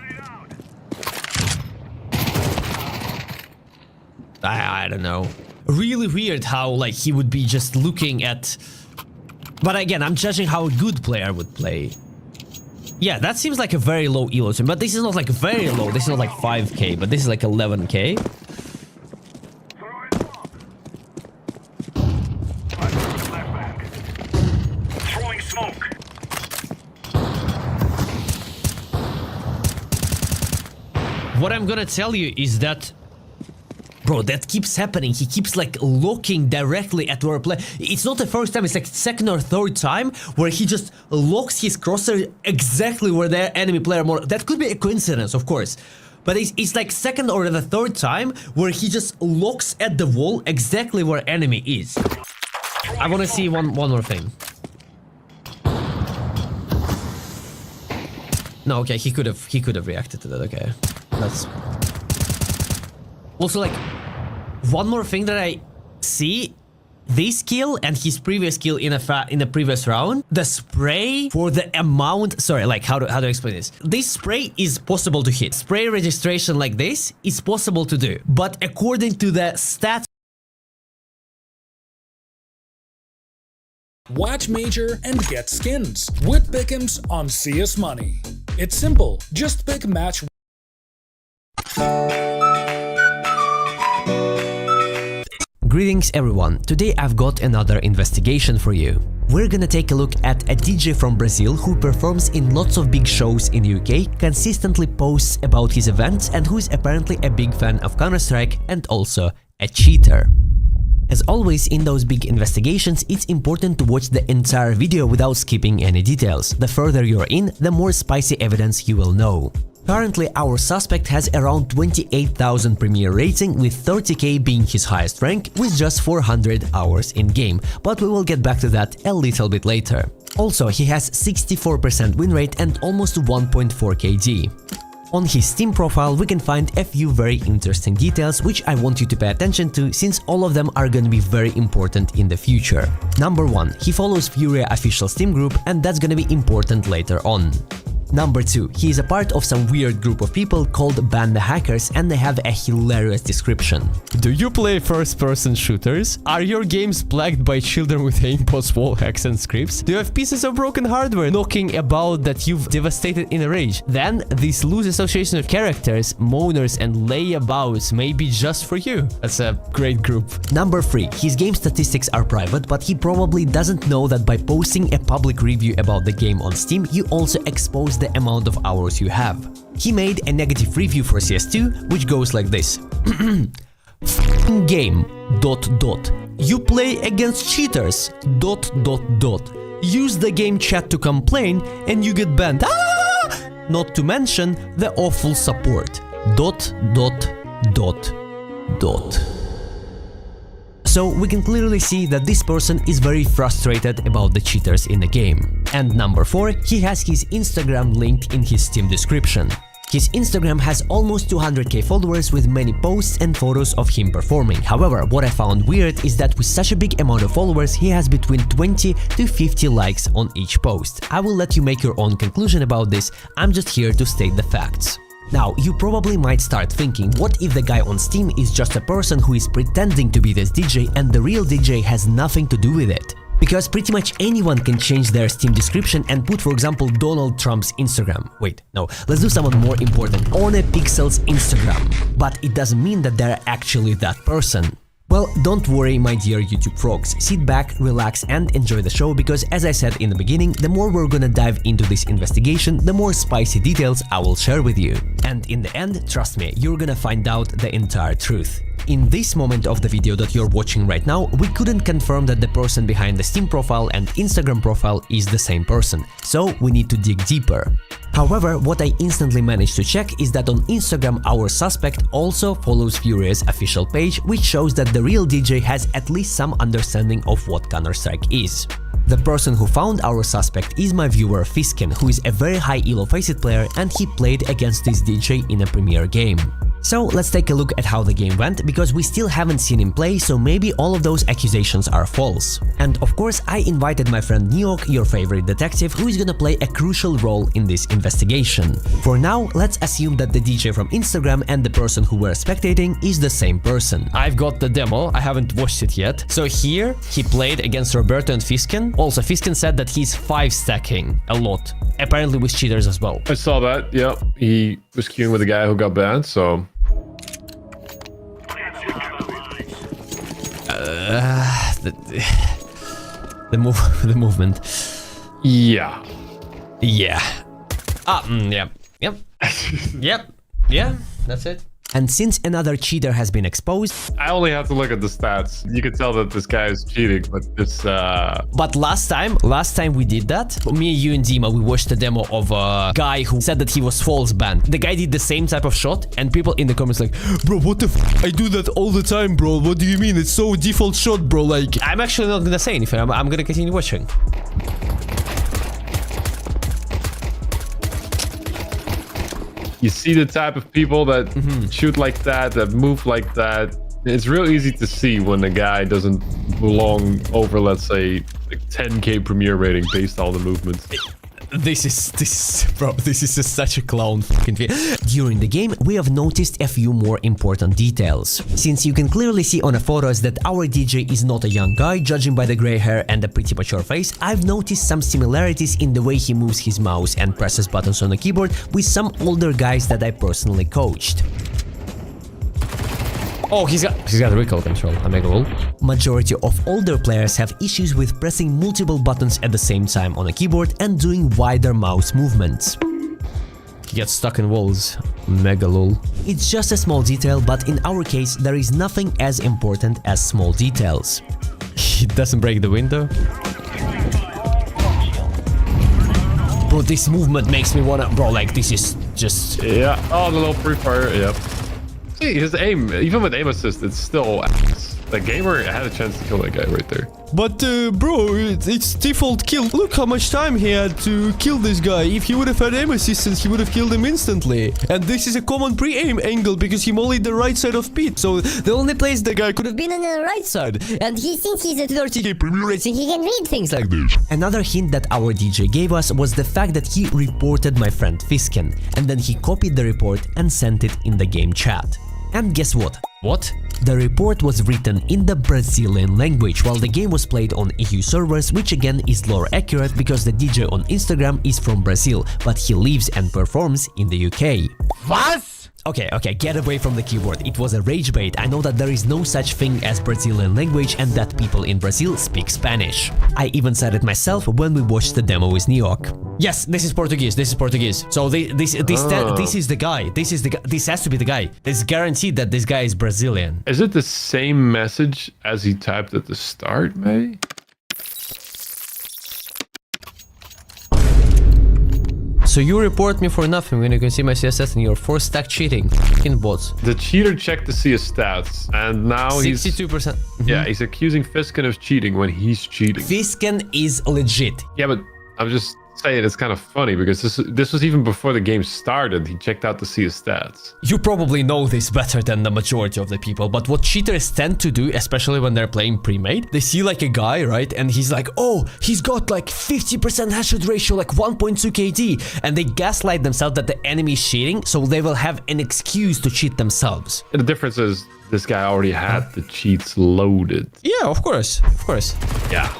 I don't know. Really weird how like he would be just looking at. But again, I'm judging how a good player would play. Yeah, that seems like a very low elo to me, but this is not like very low. This is not like 5k, but this is like 11k.
Throwing smoke.
What I'm gonna tell you is that. Bro, that keeps happening. He keeps like looking directly at our play. It's not the first time, it's like second or third time where he just locks his crosshair exactly where the enemy player more. That could be a coincidence, of course. But it's like second or the third time where he just looks at the wall exactly where enemy is. I want to see one more thing. No, okay, he could have reacted to that. Okay, that's also like one more thing that I see. This kill and his previous kill in the previous round, the spray for the amount. Sorry, like how to explain this? This spray is possible to hit. Spray registration like this is possible to do, but according to the stats
watch Major, and get skins with Pick'ems on CS Money. It's simple, just pick match.
Greetings everyone, today I've got another investigation for you. We're gonna take a look at a DJ from Brazil who performs in lots of big shows in the UK, consistently posts about his events, and who is apparently a big fan of Counter-Strike and also a cheater. As always in those big investigations, it's important to watch the entire video without skipping any details. The further you're in, the more spicy evidence you will know. Currently, our suspect has around 28,000 Premier rating, with 30k being his highest rank, with just 400 hours in game, but we will get back to that a little bit later. Also, he has 64% win rate and almost 1.4 KD. On his Steam profile, we can find a few very interesting details which I want you to pay attention to, since all of them are gonna be very important in the future. Number 1, he follows Furia official Steam group, and that's gonna be important later on. Number 2, he is a part of some weird group of people called Ban the Hackers, and they have a hilarious description.
Do you play first-person shooters? Are your games plagued by children with aimpots, wall hacks and scripts? Do you have pieces of broken hardware knocking about that you've devastated in a rage? Then this loose association of characters, moaners and layabouts may be just for you. That's a great group.
Number 3, his game statistics are private, but he probably doesn't know that by posting a public review about the game on Steam, you also expose the amount of hours you have. He made a negative review for CS2, which goes like this. F***ing game, ... You play against cheaters, ... Use the game chat to complain and you get banned. Ah! Not to mention the awful support, ... So we can clearly see that this person is very frustrated about the cheaters in the game. And number 4, he has his Instagram linked in his Steam description. His Instagram has almost 200k followers with many posts and photos of him performing. However, what I found weird is that with such a big amount of followers, he has between 20 to 50 likes on each post. I will let you make your own conclusion about this, I'm just here to state the facts. Now, you probably might start thinking, what if the guy on Steam is just a person who is pretending to be this DJ and the real DJ has nothing to do with it? Because pretty much anyone can change their Steam description and put, for example, Donald Trump's Instagram. Wait, no, let's do someone more important, OnePixel's Instagram. But it doesn't mean that they're actually that person. Well, don't worry, my dear YouTube frogs. Sit back, relax and enjoy the show, because as I said in the beginning, the more we're gonna dive into this investigation, the more spicy details I will share with you. And in the end, trust me, you're gonna find out the entire truth. In this moment of the video that you're watching right now, we couldn't confirm that the person behind the Steam profile and Instagram profile is the same person, so we need to dig deeper. However, what I instantly managed to check is that on Instagram our suspect also follows Furia's official page, which shows that the real DJ has at least some understanding of what Counter-Strike is. The person who found our suspect is my viewer Fisken, who is a very high elo Faceit player, and he played against this DJ in a Premier game. So let's take a look at how the game went, because we still haven't seen him play, so maybe all of those accusations are false. And of course, I invited my friend Neok, your favorite detective, who is gonna play a crucial role in this investigation. For now, let's assume that the DJ from Instagram and the person who we're spectating is the same person.
I've got the demo, I haven't watched it yet. So here, he played against Roberto and Fisken. Also, Fisken said that he's 5-stacking a lot, apparently with cheaters as well.
I saw that, yeah. He was queuing with a guy who got banned, so...
The movement.
Yeah.
Yeah. Yeah. Yep. Yeah, that's it.
And since another cheater has been exposed...
I only have to look at the stats. You can tell that this guy is cheating, but it's...
But last time we did that, me, you and Dima, we watched a demo of a guy who said that he was false banned. The guy did the same type of shot, and people in the comments like, bro, what the f***? I do that all the time, bro. What do you mean? It's so default shot, bro. Like, I'm actually not gonna say anything. I'm gonna continue watching.
You see the type of people that shoot like that, that move like that. It's real easy to see when a guy doesn't belong over, let's say, like 10k Premier rating based on the movements.
This is such a clown fucking video. During the game, we have noticed a few more important details. Since you can clearly see on the photos that our DJ is not a young guy, judging by the gray hair and the pretty mature face, I've noticed some similarities in the way he moves his mouse and presses buttons on the keyboard with some older guys that I personally coached.
Oh, he's got recoil control. I make a roll.
Majority of older players have issues with pressing multiple buttons at the same time on a keyboard and doing wider mouse movements.
He gets stuck in walls. Mega lol.
It's just a small detail, but in our case, there is nothing as important as small details.
He doesn't break the window.
Bro, this movement makes me wanna... Bro, like, this is just...
Yeah. Oh, the little pre-fire. Yep. See, his aim, even with aim assist, it's still ass. The gamer had a chance to kill that guy right there.
But bro, it's default kill. Look how much time he had to kill this guy. If he would have had aim assistance, he would have killed him instantly. And this is a common pre-aim angle because he mollied the right side of Pete. So the only place the guy could have been on the right side. And he thinks he's at 30k premium rating, he can read things like this.
Another hint that our DJ gave us was the fact that he reported my friend Fisken, and then he copied the report and sent it in the game chat. And guess what?
What?
The report was written in the Brazilian language while the game was played on EU servers, which again is lore accurate because the DJ on Instagram is from Brazil, but he lives and performs in the UK.
What?
Okay, get away from the keyboard. It was a rage bait. I know that there is no such thing as Brazilian language and that people in Brazil speak Spanish. I even said it myself when we watched the demo with Neok.
Yes, this is Portuguese. This is Portuguese. So this is the guy. This has to be the guy. It's guaranteed that this guy is Brazilian.
Is it the same message as he typed at the start, maybe?
So you report me for nothing when you can see my CSS and you're 4-stack cheating. Fucking bots.
The cheater checked to see his stats, and now
62%.
Yeah, he's accusing Fisken of cheating when he's cheating.
Fisken is legit.
Yeah, but I'm just saying it's kind of funny because this was even before the game started. He checked out to see his stats.
You probably know this better than the majority of the people, but what cheaters tend to do, especially when they're playing pre-made, they see like a guy, right? And he's like, oh, he's got like 50% hash rate ratio, like 1.2 KD. And they gaslight themselves that the enemy is cheating, so they will have an excuse to cheat themselves.
And the difference is this guy already had the cheats loaded.
Yeah, of course.
Yeah.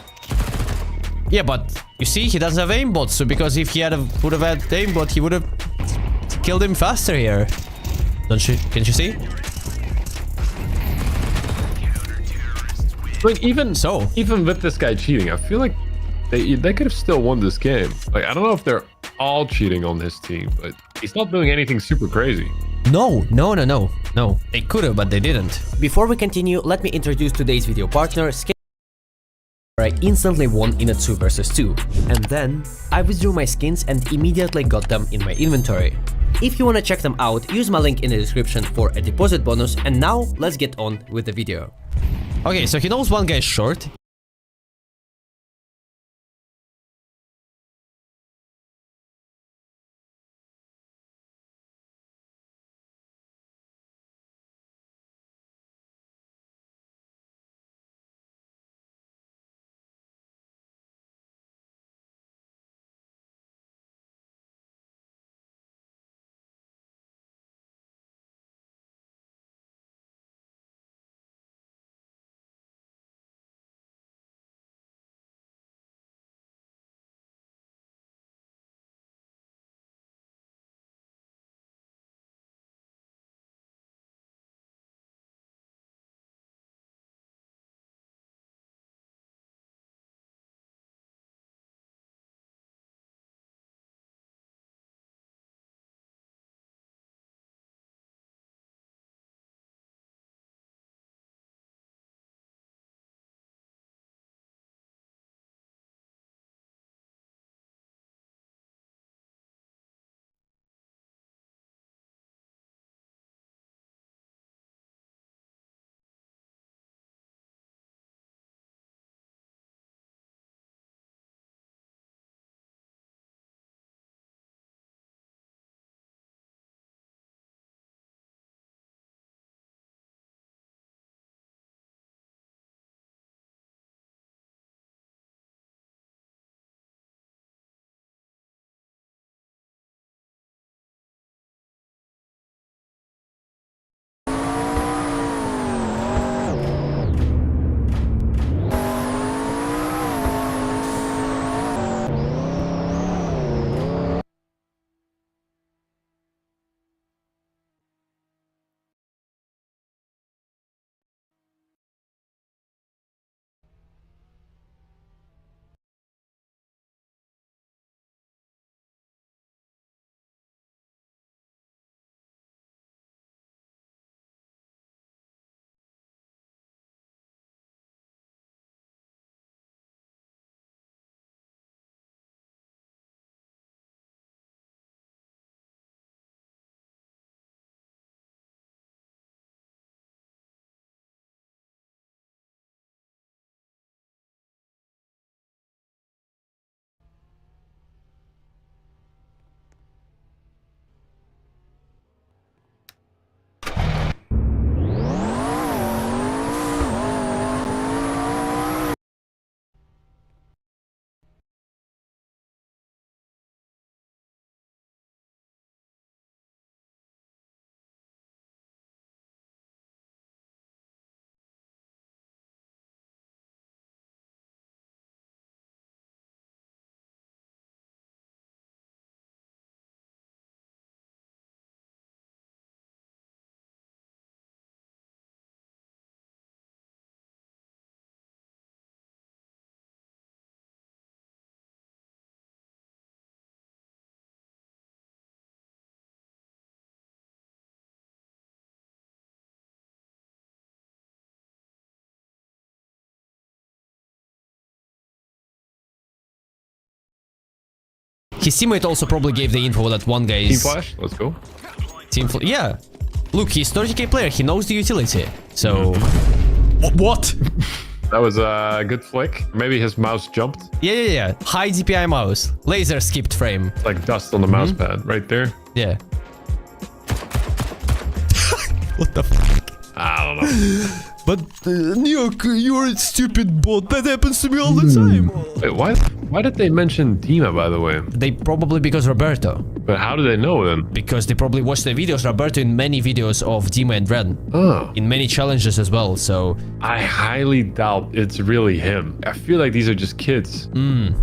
Yeah, but you see, he doesn't have aimbot, so because if he would have had aimbot, he would have killed him faster here. Don't you? Can't you see?
Like even with this guy cheating, I feel like they could have still won this game. Like I don't know if they're all cheating on this team, but he's not doing anything super crazy.
No. They could have, but they didn't.
Before we continue, let me introduce today's video partner, I instantly won in a 2 vs 2, and then I withdrew my skins and immediately got them in my inventory. If you wanna check them out, use my link in the description for a deposit bonus, and now let's get on with the video.
Okay, so he knows one guy is short.
His teammate also probably gave the info that one guy
Team
is...
Flash, let's go.
Yeah. Look, he's 30k player. He knows the utility. So... What?
That was a good flick. Maybe his mouse jumped.
Yeah. High DPI mouse. Laser skipped frame.
It's like dust on the mouse pad right there.
Yeah.
What the f?
I don't know.
But Nyok, you're a stupid bot. That happens to me all the time.
Wait, why did they mention Dima, by the way?
They probably because Roberto.
But how do they know then?
Because they probably watched the videos. Roberto in many videos of Dima and Ren.
Oh.
In many challenges as well, so...
I highly doubt it's really him. I feel like these are just kids.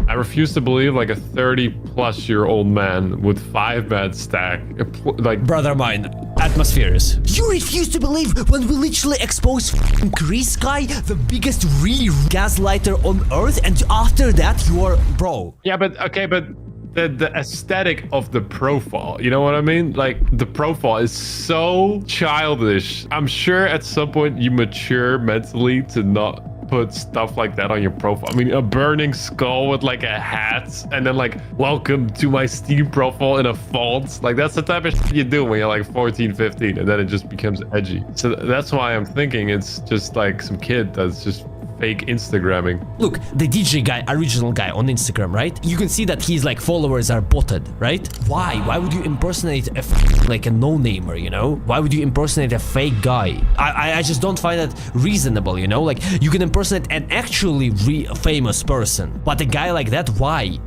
I refuse to believe like a 30-plus-year-old man with 5-man stack, like...
Brother mine, Atmospheres.
You refuse to believe when we literally expose Chris Guy, the biggest gaslighter on earth, and after that you are... Bro.
Yeah, but okay, but the aesthetic of the profile, you know what I mean? Like, the profile is so childish. I'm sure at some point you mature mentally to not put stuff like that on your profile. I mean, a burning skull with like a hat and then like, welcome to my Steam profile in a font. Like, that's the type of shit you do when you're like 14, 15, and then it just becomes edgy. So that's why I'm thinking it's just like some kid that's just fake Instagramming.
Look, the DJ guy, original guy on Instagram, right? You can see that his like followers are botted, right? Why? Why would you impersonate a like a no-namer, you know? Why would you impersonate a fake guy? I just don't find that reasonable, you know? Like, you can impersonate an actually famous person, but a guy like that, why?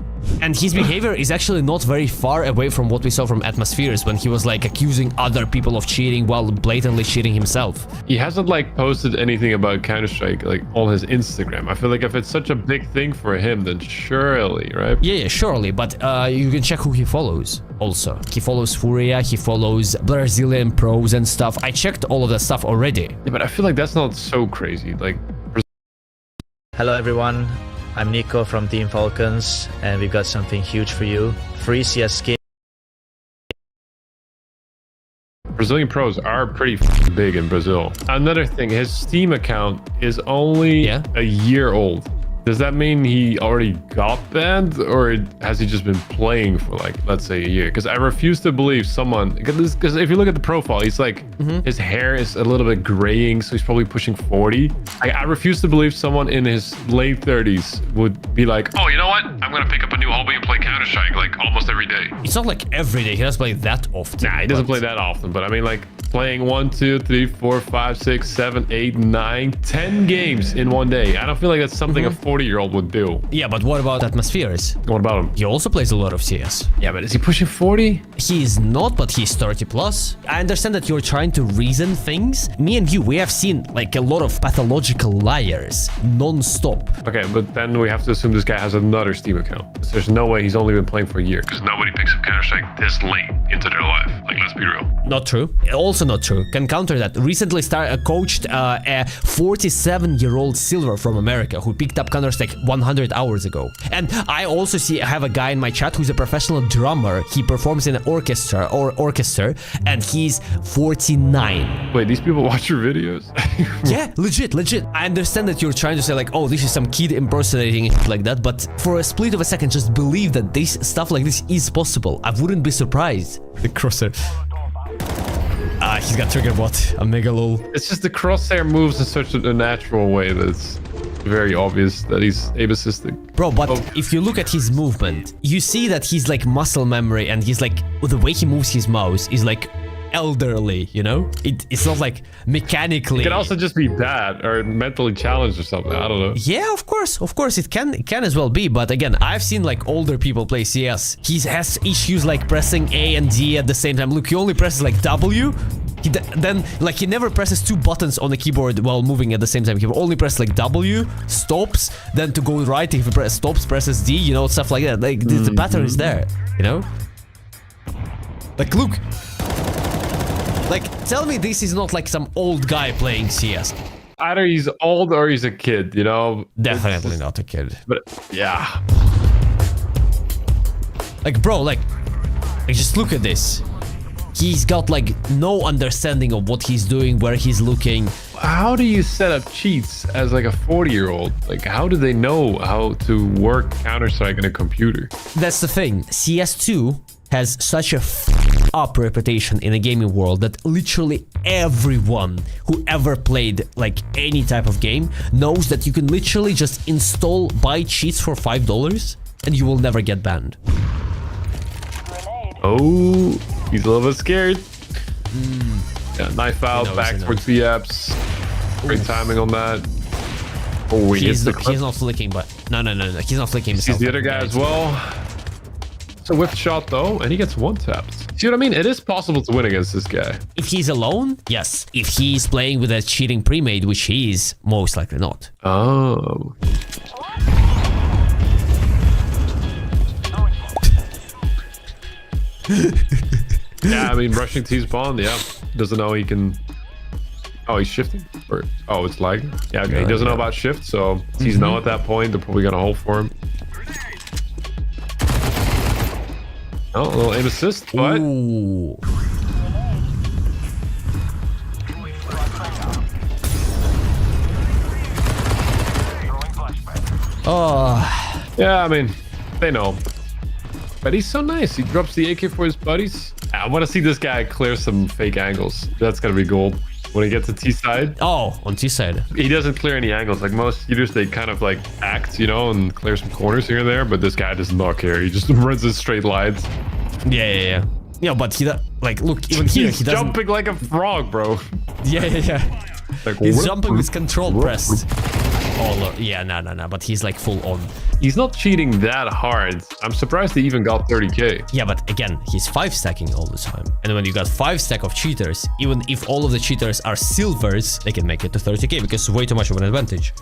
And his behavior is actually not very far away from what we saw from Atmospheres when he was like accusing other people of cheating while blatantly cheating himself.
He hasn't like posted anything about Counter-Strike like on his Instagram. I feel like if it's such a big thing for him, then surely, right?
Yeah, surely, but you can check who he follows also. He follows Furia, he follows Brazilian pros and stuff. I checked all of that stuff already.
Yeah, but I feel like that's not so crazy. Like,
hello everyone. I'm Nico from Team Falcons, and we've got something huge for you. Free CS skin.
Brazilian pros are pretty big in Brazil. Another thing, his Steam account is only a year old. Does that mean he already got banned, or has he just been playing for like, let's say, a year? Because I refuse to believe someone, because if you look at the profile, he's like, his hair is a little bit graying, so he's probably pushing 40. I refuse to believe someone in his late 30s would be like, oh, you know what? I'm going to pick up a new hobby and play Counter-Strike like almost every day.
It's not like every day, he doesn't play that often.
Nah, he doesn't play that often, but I mean like playing 1, 2, 3, 4, 5, 6, 7, 8, 9, 10 games in one day. I don't feel like that's something a 40-year-old would do.
Yeah, but what about Atmospheres?
What about him?
He also plays a lot of CS.
Yeah, but is he pushing 40?
He is not, but he's 30 plus. I understand that you're trying to reason things. Me and you, we have seen like a lot of pathological liars non-stop.
Okay, but then we have to assume this guy has another Steam account. So there's no way he's only been playing for a year. Because nobody picks up Counter-Strike this late into their life. Like, let's be real.
Not true. Also not true. Can counter that. Recently coached a 47-year-old Silver from America who picked up Counter-Strike 100 hours ago. And I also have a guy in my chat who's a professional drummer. He performs in an orchestra and he's 49.
Wait, these people watch your videos?
Yeah, legit. I understand that you're trying to say like, oh, this is some kid impersonating like that, but for a split of a second, just believe that this stuff like this is possible. I wouldn't be surprised. The crosshair. He's got trigger bot. A mega lol.
It's just the crosshair moves in such a natural way that it's very obvious that he's aim-assisting.
Bro, but if you look at his movement, you see that he's like muscle memory, and he's like, the way he moves his mouse is like elderly, you know? It's not like mechanically.
It can also just be bad or mentally challenged or something. I don't know.
Yeah, of course it can as well be. But again, I've seen like older people play CS. He has issues like pressing A and D at the same time. Look, he only presses like W. Then like he never presses 2 buttons on the keyboard while moving at the same time. He only presses like W, stops, then to go right if he stops, presses D, you know, stuff like that. Like the pattern is there, you know? Like look. Like, tell me this is not like some old guy playing CS.
Either he's old or he's a kid, you know?
Definitely not a kid.
But, yeah.
Like, bro, like just look at this. He's got like no understanding of what he's doing, where he's looking.
How do you set up cheats as like a 40-year-old? Like, how do they know how to work Counter-Strike on a computer?
That's the thing. CS2 has such a up reputation in the gaming world that literally everyone who ever played like any type of game knows that you can literally just buy cheats for $5 and you will never get banned.
Oh, he's a little bit scared. Yeah, knife out, back towards the apps. Great timing on that. Oh,
he's not flicking, but no, he's not flicking.
He's the other guy as well. It's a whiff shot though, and he gets one tapped. See what I mean? It is possible to win against this guy.
If he's alone, yes. If he's playing with a cheating pre-made, which he is, most likely not.
Oh. Yeah, I mean, rushing T-spawn, yeah. Doesn't know he can... Oh, he's shifting? Or, oh, it's lagging? Yeah, okay. He doesn't know about shift, so he's no at that point. They're probably gonna hold for him. Oh, a little aim assist, but...
Ooh. Oh.
Yeah, I mean, they know. But he's so nice. He drops the AK for his buddies. I want to see this guy clear some fake angles. That's gonna be gold. When he gets to T side.
Oh, on T side.
He doesn't clear any angles. Like most shooters, they kind of like act, you know, and clear some corners here and there. But this guy does not care. He just runs in straight lines.
Yeah. Yeah, but he like look even here.
He's
he doesn't
jumping like a frog, bro.
Yeah.
Like,
he's jumping with control pressed. Oh look, yeah, no. But he's like full on.
He's not cheating that hard. I'm surprised he even got 30k.
Yeah, but again, he's 5 stacking all the time. And when you got 5 stack of cheaters, even if all of the cheaters are silvers, they can make it to 30k because it's way too much of an advantage.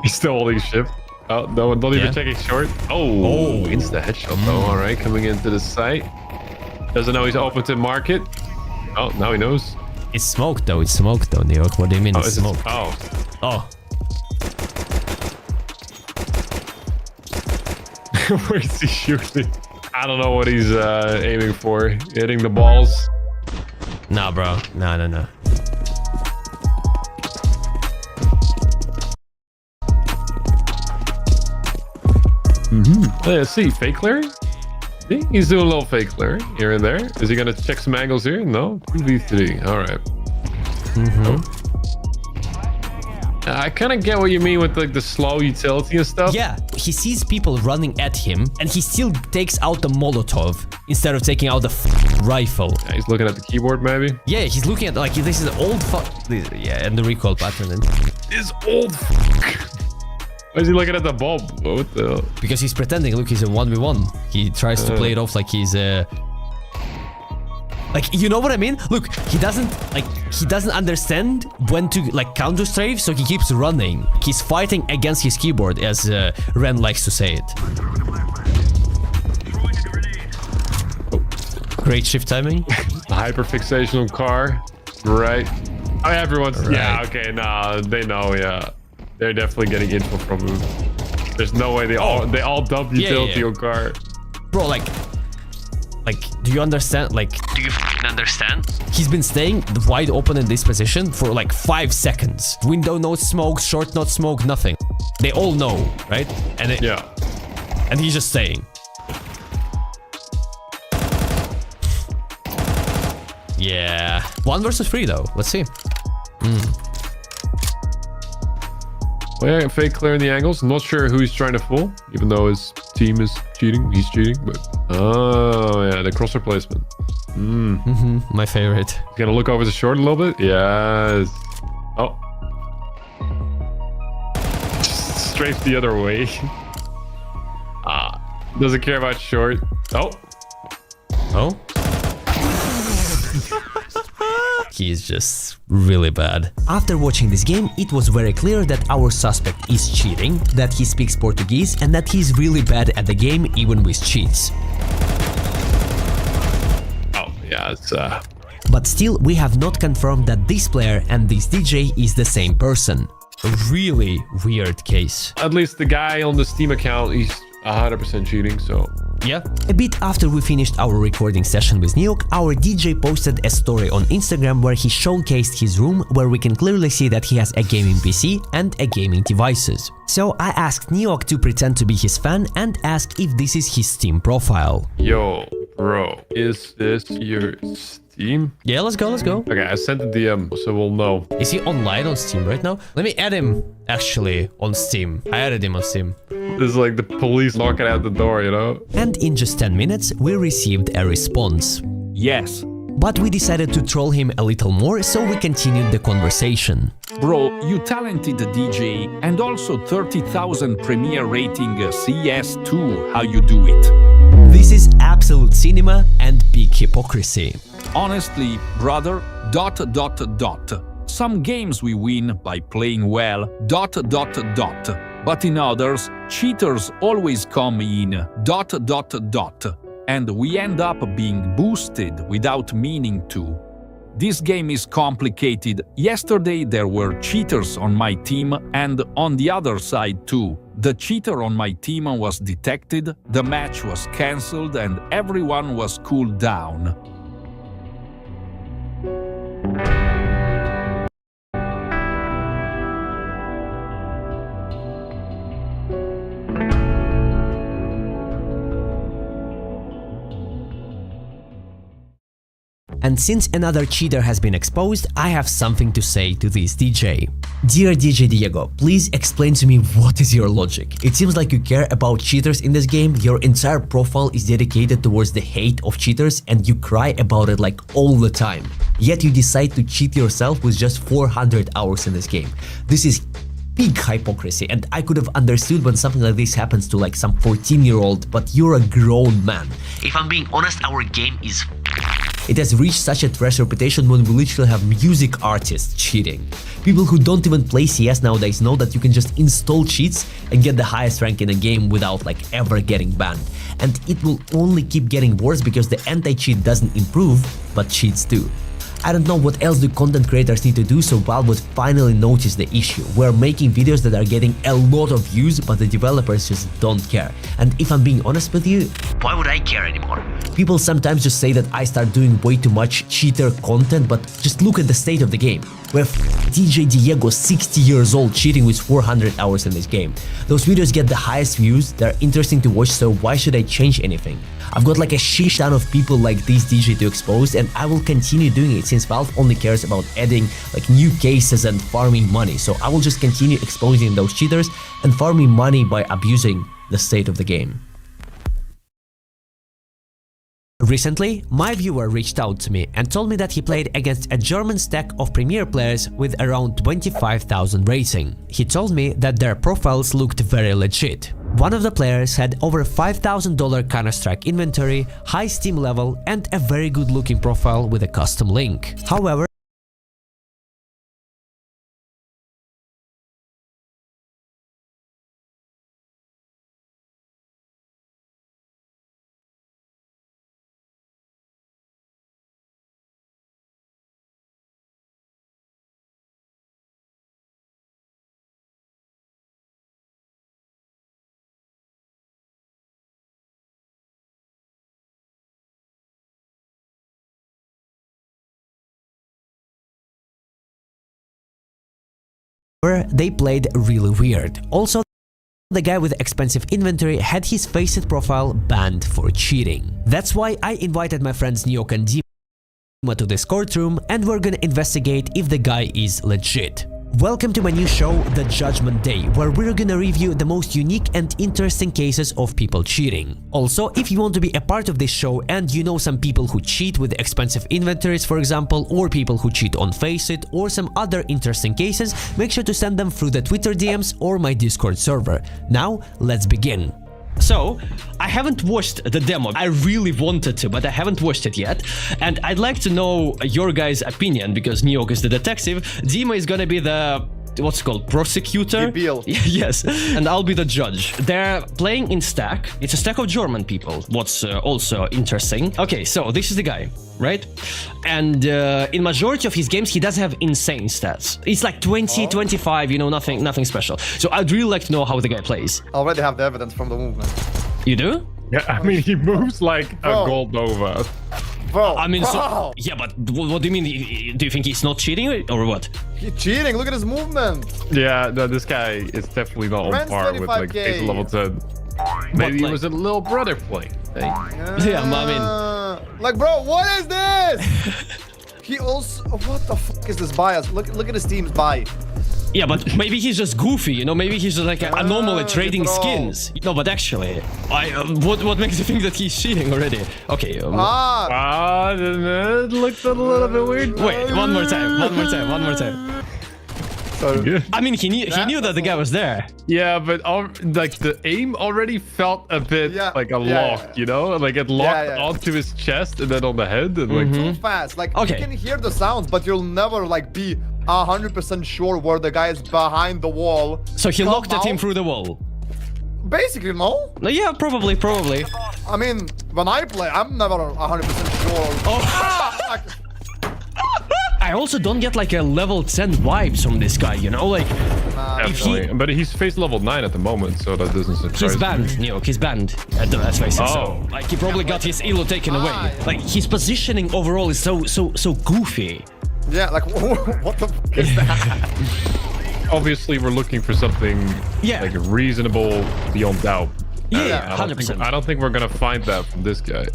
He's still holding shift. Oh, no, not even checking short. Oh, insta headshot though. All right, coming into the site. Doesn't know he's open to market. Oh, now he knows.
It's smoke though. It's smoke though, New York. What do you mean it's smoke? Oh.
Where is he shooting? I don't know what he's aiming for. Hitting the balls.
Nah, bro. No.
Let's see. Fake clearing? See? He's doing a little fake clearing here and there. Is he going to check some angles here? No. 2v3. All right. I kind of get what you mean with like the slow utility and stuff.
Yeah, he sees people running at him and he still takes out the Molotov instead of taking out the rifle.
Yeah, he's looking at the keyboard maybe.
Yeah, he's looking at like this is an old yeah, and the recoil pattern.
This old Why is he looking at the bulb? What the hell?
Because he's pretending. Look, he's a 1v1. He tries to play it off like he's like, you know what I mean? Look, he doesn't understand when to like counter strafe, so he keeps running. He's fighting against his keyboard, as Ren likes to say it. Great shift timing.
Hyperfixation on car. Right. Oh, yeah, everyone's right. Yeah, okay, nah, they know, yeah. They're definitely getting info from him. There's no way they all dump utility on car.
Bro, like, do you understand? Like, do you fucking understand? He's been staying wide open in this position for like 5 seconds. Window not smoke, short not smoke, nothing. They all know, right? And and he's just staying. Yeah. 1 versus 3 though. Let's see.
Well, yeah, fake clearing the angles. I'm not sure who he's trying to fool, even though his team is cheating. He's cheating, but oh yeah, the crosshair placement.
My favorite.
He's gonna look over the short a little bit. Yes. Oh. Strafe the other way. Doesn't care about short. Oh.
He's just really bad. After watching this game, it was very clear that our suspect is cheating, that he speaks Portuguese, and that he's really bad at the game even with cheats.
Oh, yeah, it's
But still, we have not confirmed that this player and this DJ is the same person. A really weird case.
At least the guy on the Steam account, he's 100% cheating, so
Yeah?
A bit after we finished our recording session with Neok, our DJ posted a story on Instagram where he showcased his room, where we can clearly see that he has a gaming PC and a gaming devices. So I asked Neok to pretend to be his fan and ask if this is his Steam profile.
Yo, bro, is this your Steam?
Yeah, let's go.
Okay, I sent a DM, so we'll know.
Is he online on Steam right now? Let me add him, actually, on Steam. I added him on Steam.
This is like the police knocking at the door, you know?
And in just 10 minutes, we received a response.
Yes.
But we decided to troll him a little more, so we continued the conversation.
Bro, you talented DJ and also 30,000 Premier rating CS2. How you do it?
This is absolute cinema and big hypocrisy.
Honestly, brother, ... Some games we win by playing well ... But in others, cheaters always come in ... And we end up being boosted without meaning to. This game is complicated. Yesterday there were cheaters on my team and on the other side too. The cheater on my team was detected, the match was cancelled and everyone was cooled down.
And since another cheater has been exposed, I have something to say to this DJ. Dear DJ Diego, please explain to me what is your logic. It seems like you care about cheaters in this game, your entire profile is dedicated towards the hate of cheaters and you cry about it like all the time. Yet you decide to cheat yourself with just 400 hours in this game. This is big hypocrisy, and I could have understood when something like this happens to like some 14-year-old, but you're a grown man. If I'm being honest, our game is... It has reached such a trash reputation when we literally have music artists cheating. People who don't even play CS nowadays know that you can just install cheats and get the highest rank in a game without like ever getting banned. And it will only keep getting worse because the anti-cheat doesn't improve, but cheats do. I don't know what else do content creators need to do so Valve would finally notice the issue. We're making videos that are getting a lot of views, but the developers just don't care. And if I'm being honest with you, why would I care anymore? People sometimes just say that I start doing way too much cheater content, but just look at the state of the game. We have DJ Diego, 60 years old, cheating with 400 hours in this game. Those videos get the highest views, they're interesting to watch, so why should I change anything? I've got like a shit ton of people like this DJ to expose, and I will continue doing it since Valve only cares about adding like new cases and farming money. So I will just continue exposing those cheaters and farming money by abusing the state of the game. Recently, my viewer reached out to me and told me that he played against a German stack of Premier players with around 25,000 rating. He told me that their profiles looked very legit. One of the players had over $5,000 Counter-Strike inventory, high Steam level, and a very good looking profile with a custom link. However, they played really weird. Also, the guy with expensive inventory had his Faceit profile banned for cheating. That's why I invited my friends Neok and Dima to this courtroom, and we're gonna investigate if the guy is legit. Welcome to my new show, The Judgment Day, where we're gonna review the most unique and interesting cases of people cheating. Also, if you want to be a part of this show and you know some people who cheat with expensive inventories, for example, or people who cheat on Faceit, or some other interesting cases, make sure to send them through the Twitter DMs or my Discord server. Now, let's begin.
So, I haven't watched the demo. I really wanted to, but I haven't watched it yet. And I'd like to know your guys' opinion, because Neok is the detective, Dima is gonna be the... what's it called? Prosecutor? Yes, and I'll be the judge. They're playing in stack. It's a stack of German people, what's also interesting. Okay, so this is the guy, right? And in majority of his games, he does have insane stats. It's like 20, 25, you know, nothing special. So I'd really like to know how the guy plays.
I already have the evidence from the movement.
You do?
Yeah, I mean, he moves like
Bro.
a gold Nova.
Bro,
I mean,
bro.
so yeah, but what do you mean? Do you think he's not cheating or what?
He's cheating. Look at his movement.
Yeah, no, this guy is definitely not on
Rent's
par with like
25K.
base level 10. Maybe
like-
it was a little brother play. Hey.
Yeah, I mean,
Like, bro, what is this? He also, what the fuck is this bias? Look at his team's buy.
yeah, but maybe he's just goofy, you know? Maybe he's just like a normal at trading
bro.
skins. No, but actually, what makes you think that he's cheating already? Okay.
Ah,
It looked a little bit weird.
Wait, one more time. I mean, he knew that the guy was there.
Yeah, but like the aim already felt a bit like a
yeah,
lock, you know? Like it locked
yeah.
onto his chest and then on the head. And like,
too fast. Like,
Okay.
you can hear the sounds, but you'll never like be 100% sure where the guy is behind the wall.
So he
Come
looked at him
out.
through the wall.
Basically, no.
No, yeah, probably.
I mean, when I play, I'm never 100% sure.
Oh. I also don't get like a level 10 vibes from this guy, you know? Like, if he...
definitely. But he's face level 9 at the moment, so that doesn't surprise
He's
me.
banned, Neo. He's banned. That's why I said so.
Oh.
Like, he probably got his elo taken away. Like, his positioning overall is so goofy.
Yeah, like, what the fuck is that?
Obviously, we're looking for something like reasonable beyond doubt.
Yeah,
I don't
100%.
I don't think we're gonna find that from this guy.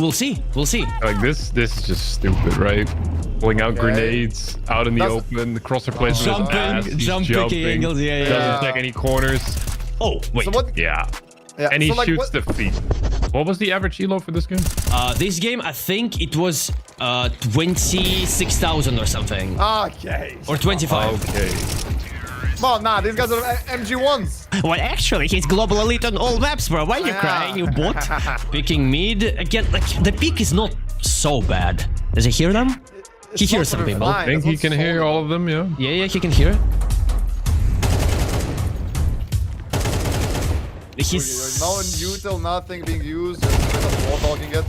We'll see.
Like this is just stupid, right? Pulling out grenades out in the
That's-
open, the crosser plays with his
Jumping,
ass, he's
picking angles, yeah.
Doesn't take any corners.
Oh, wait.
So what?
Yeah.
Yeah,
And he
so, like,
shoots
what-
the feet. What was the average elo for this game?
This game, I think it was 26,000 or something.
Okay.
Or 25.
Okay.
Well, nah, these guys are MG1s.
Well, actually, he's global elite on all maps, bro. Why are you crying, you bot? Picking mid. Again, like, the peak is not so bad. Does he hear them? He hears some people.
I think he can hear all of them, yeah.
Yeah, he can hear. He's...
No util, nothing being used. Just a bit of wall talking it.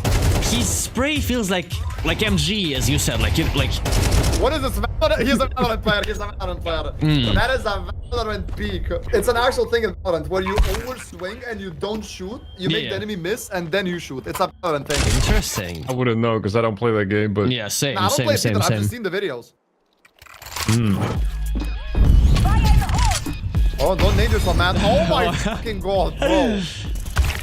His spray feels like MG, as you said. Like.
What is this? He's a Valorant player. He's a Valorant player. That is a Valorant peak. It's an actual thing in Valorant where you overswing and you don't shoot. You make the enemy miss and then you shoot. It's a Valorant thing.
Interesting.
I wouldn't know because I don't play that game, but
Yeah, same,
Nah, I don't
same,
play
same,
Peter. I've
same.
just seen the videos. Oh, don't nade yourself, man. Oh my fucking god, bro.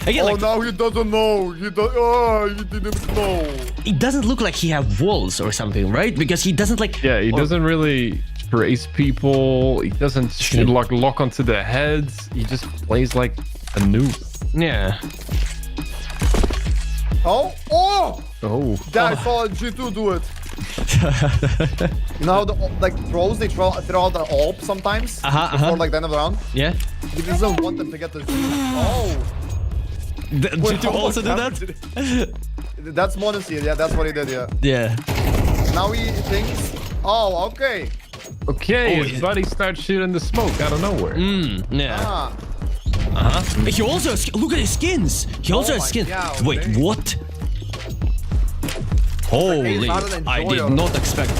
Again,
Oh,
like,
now he doesn't know. He didn't know.
it doesn't look like he have walls or something, right? Because he doesn't like.
yeah, he doesn't really trace people. He doesn't lock onto their heads. He just plays like a noob.
Yeah.
Oh, oh!
Oh.
I saw G2 do it. You know how the like pros they throw out the AWP sometimes before like the end of the round.
Yeah.
He doesn't want them to get the. Oh.
Did you also do that?
That's Monacy. Yeah, that's what he did. Yeah.
Yeah.
Now he thinks. Oh, okay.
Okay,
Oh,
his buddy starts shooting the smoke out of nowhere.
Yeah.
Ah.
He also has, look at his skins. He also has
my
skins.
God,
Wait,
okay.
what? Holy!
harder than
I did
Joyo.
not expect.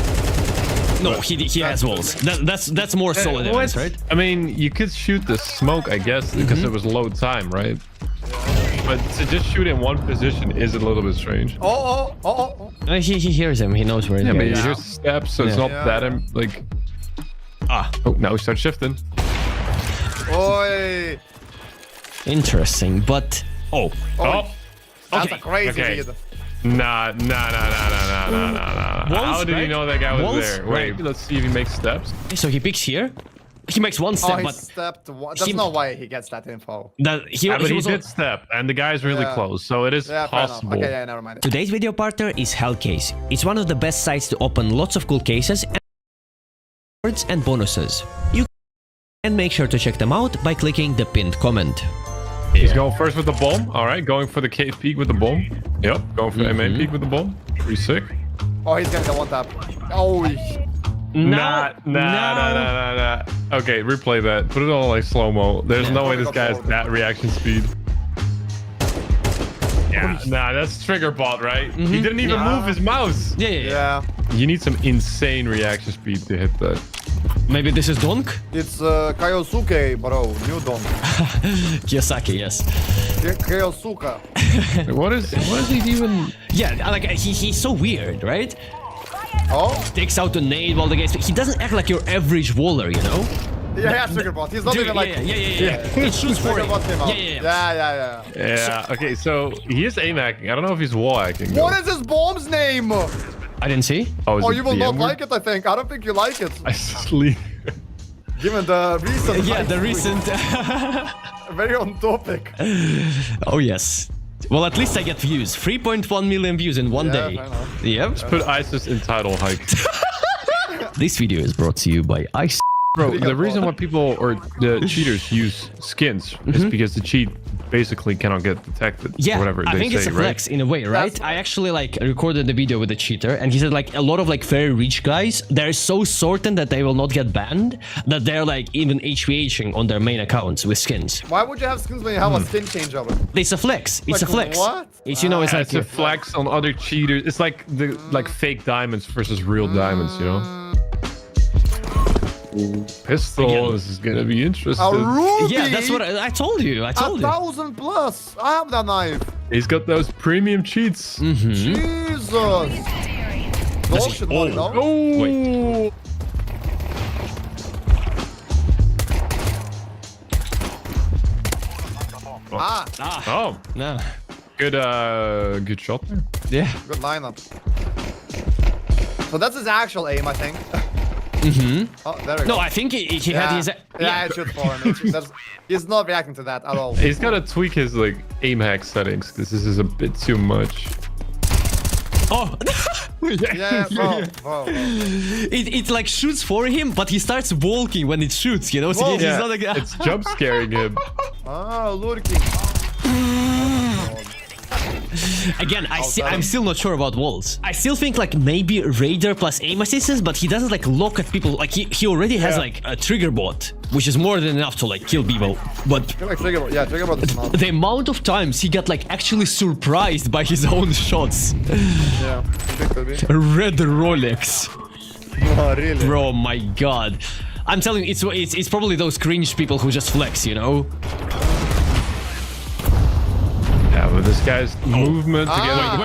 No, he has walls. That's more solid evidence, right?
I mean, you could shoot the smoke, I guess, because it was low time, right? But to just shoot in one position is a little bit strange.
Oh.
He hears him. He knows where he
Yeah, but
is.
you hear steps, so it's not that like. Oh, now we start shifting.
Oi.
Interesting, but
Oh.
That's
Okay.
a crazy
Okay.
lead.
Nah.
Walls,
How did he
right?
know that guy was
Walls?
there? Wait,
Right.
let's see if he makes steps.
so he picks here. He makes one step,
Oh, he
but
stepped. That's
he-
not why he gets that info.
that he,
Yeah, but he
was
did step, and the guy's really
Yeah.
close, so it is
Yeah, fair enough.
possible.
Okay, yeah, never mind.
Today's video partner is Hellcase. It's one of the best sites to open lots of cool cases and rewards and bonuses. You can make sure to check them out by clicking the pinned comment.
He's going first with the bomb. All right, going for the cave peak with the bomb. Yep, going for the main peak with the bomb. Pretty sick.
Oh, he's gonna get one tap. Oh.
Nah. Okay, replay that. Put it on like slow-mo. There's no way this guy has that reaction speed. Yeah, nah, that's trigger bot, right? He didn't even move his mouse.
Yeah.
Yeah.
You need some insane reaction speed to hit that.
Maybe this is Donk?
It's Kaiosuke, bro. New Donk.
Kiyosaki, yes.
Kaiosuka.
What is he even?
Yeah, like he's so weird, right?
Oh?
Takes out the nade while the guy's... He doesn't act like your average waller, you know?
Yeah, he has trigger bot. He's not even like...
Yeah. It shoots for it.
Yeah.
Yeah. Okay, so he is aim hacking. I don't know if he's wall hacking.
What is his bomb's name?
I didn't see.
Oh, you will not like it, I think. I don't think you like it.
I sleep.
Given the recent...
Yeah, the recent...
Very on topic.
Oh, yes. Well, at least I get views. 3.1 million views in one day. Yep.
Let's put ISIS in title hike.
This video is brought to you by Ice.
Bro, the reason why people or the cheaters use skins is because the cheat basically cannot get detected.
Yeah,
or whatever
I
they
think
say,
it's a flex in a way, right? I actually like recorded the video with the cheater, and he said like a lot of like very rich guys, they're so certain that they will not get banned that they're like even HVHing on their main accounts with skins.
Why would you have skins when you have a skin changeover?
It's a flex. It's
Like,
a flex.
what?
It's, you know, it's like
it's a flex on other cheaters. It's like the fake diamonds versus real diamonds, you know? Pistol, this is gonna be interesting.
A ruby?
Yeah, that's what I told you. I told you.
1,000 plus. I have that knife.
He's got those premium cheats.
Jesus. Bullshit money, no?
Oh! Oh,
no.
Good shot there.
Yeah.
Good lineup. So that's his actual aim, I think. Oh, there we go.
No, I think he had his...
Yeah, it should for him. He's not reacting to that at all.
He's gotta tweak his like aim hack settings because this is a bit too much.
Oh!
Yeah, bro.
It like shoots for him, but he starts walking when it shoots, you know? So he's not like...
It's jump scaring him.
Oh, lurking.
Again, I'm still not sure about walls. I still think like maybe Raider plus aim assistance, but he doesn't like look at people. Like he already has like a trigger bot, which is more than enough to like kill people. But
trigger bot is enough.
The amount of times he got like actually surprised by his own shots.
Yeah, could be.
Red Rolex.
Oh, really?
Bro, my god. I'm telling you, it's probably those cringe people who just flex, you know?
Yeah, but this guy's movement together.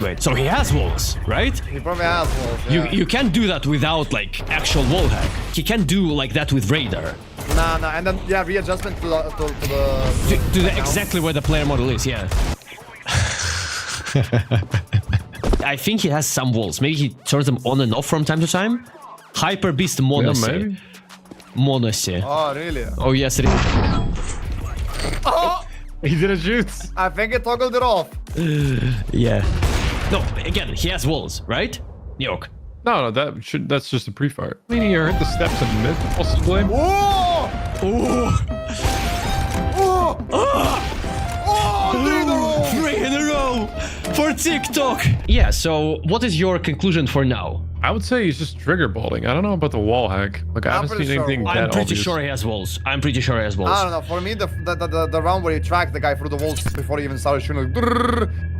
Wait. So he has walls, right?
He probably has walls. Yeah.
You can't do that without like actual wall hack. He can't do like that with Raider.
Nah, and then readjustment to
the exactly where the player model is. Yeah. I think he has some walls. Maybe he turns them on and off from time to time. Hyper Beast Monosi.
Yeah, maybe.
Monosi.
Oh, really?
Oh yes.
Oh!
He didn't shoot.
I think it toggled it off.
Yeah. No, again, he has walls, right? York.
No, that's just a pre-fire. I mean, he heard the steps in mid, possibly.
Whoa!
Oh! 3 in a row for TikTok. Yeah. So, what is your conclusion for now?
I would say he's just trigger balling. I don't know about the wall hack. Like I haven't seen anything that
I'm pretty
obvious.
sure he has walls. I don't
know. For me, the round where he tracked the guy through the walls before he even started shooting, like,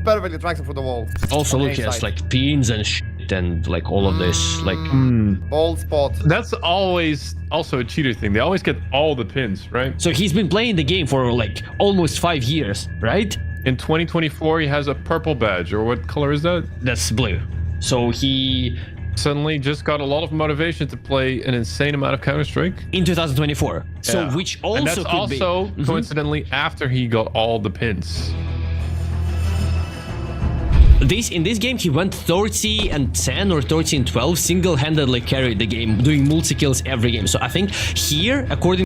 perfectly tracks him through the wall.
Also, look, he has like pins and shit and like all of this, like.
Bald spot.
That's always also a cheater thing. They always get all the pins, right?
So he's been playing the game for like almost 5 years, right?
In 2024, he has a purple badge, or what color is that?
That's blue. So he
suddenly just got a lot of motivation to play an insane amount of Counter-Strike
in 2024. So
yeah.
which also
and that's
could
also
be
coincidentally after he got all the pins.
In this game he went 30 and 10 or 30 and 12, single-handedly carried the game, doing multi-kills every game. So I think here, according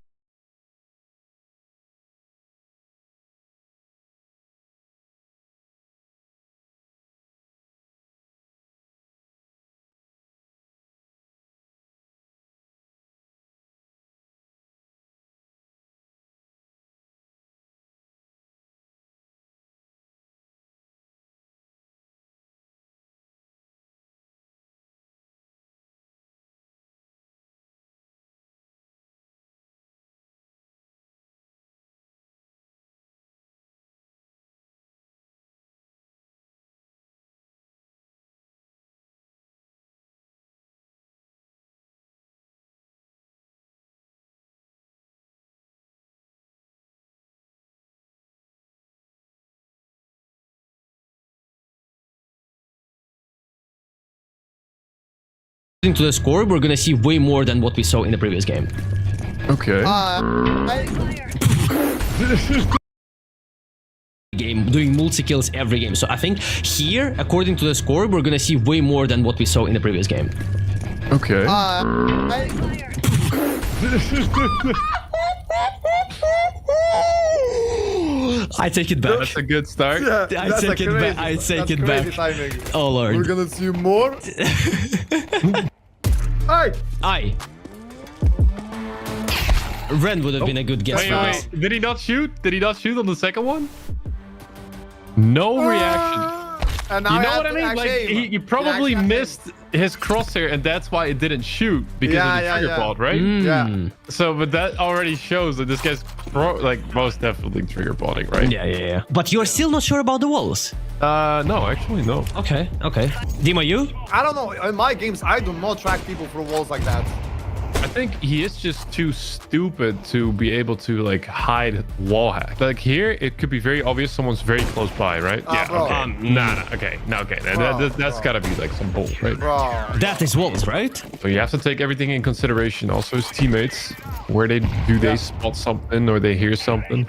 According to the score, we're gonna see way more than what we saw in the previous game.
Okay.
Game doing multi kills every game. So I think here, according to the score, we're gonna see way more than what we saw in the previous game.
Okay.
I take it back.
That's a good start.
Yeah,
I take it back. I take it back.
Timing.
Oh lord.
We're gonna see more. Hey!
Aye. Ren would have been a good guess for this.
Wait. Did he not shoot? Did he not shoot on the second one? No reaction.
And
You know what I mean? Like he probably missed his crosshair, and that's why it didn't shoot because of the trigger bot, right?
Yeah.
So, but that already shows that this guy's most definitely trigger botting, right?
Yeah. But you're still not sure about the walls.
No, actually, no.
Okay. Dima, you?
I don't know. In my games, I do not track people through walls like that.
I think he is just too stupid to be able to like hide wall hack. Like here, it could be very obvious someone's very close by, right?
Bro.
Okay. That's gotta be like some bull, right?
Bro.
That is walls, right?
So you have to take everything in consideration. Also his teammates, where they spot something or they hear something.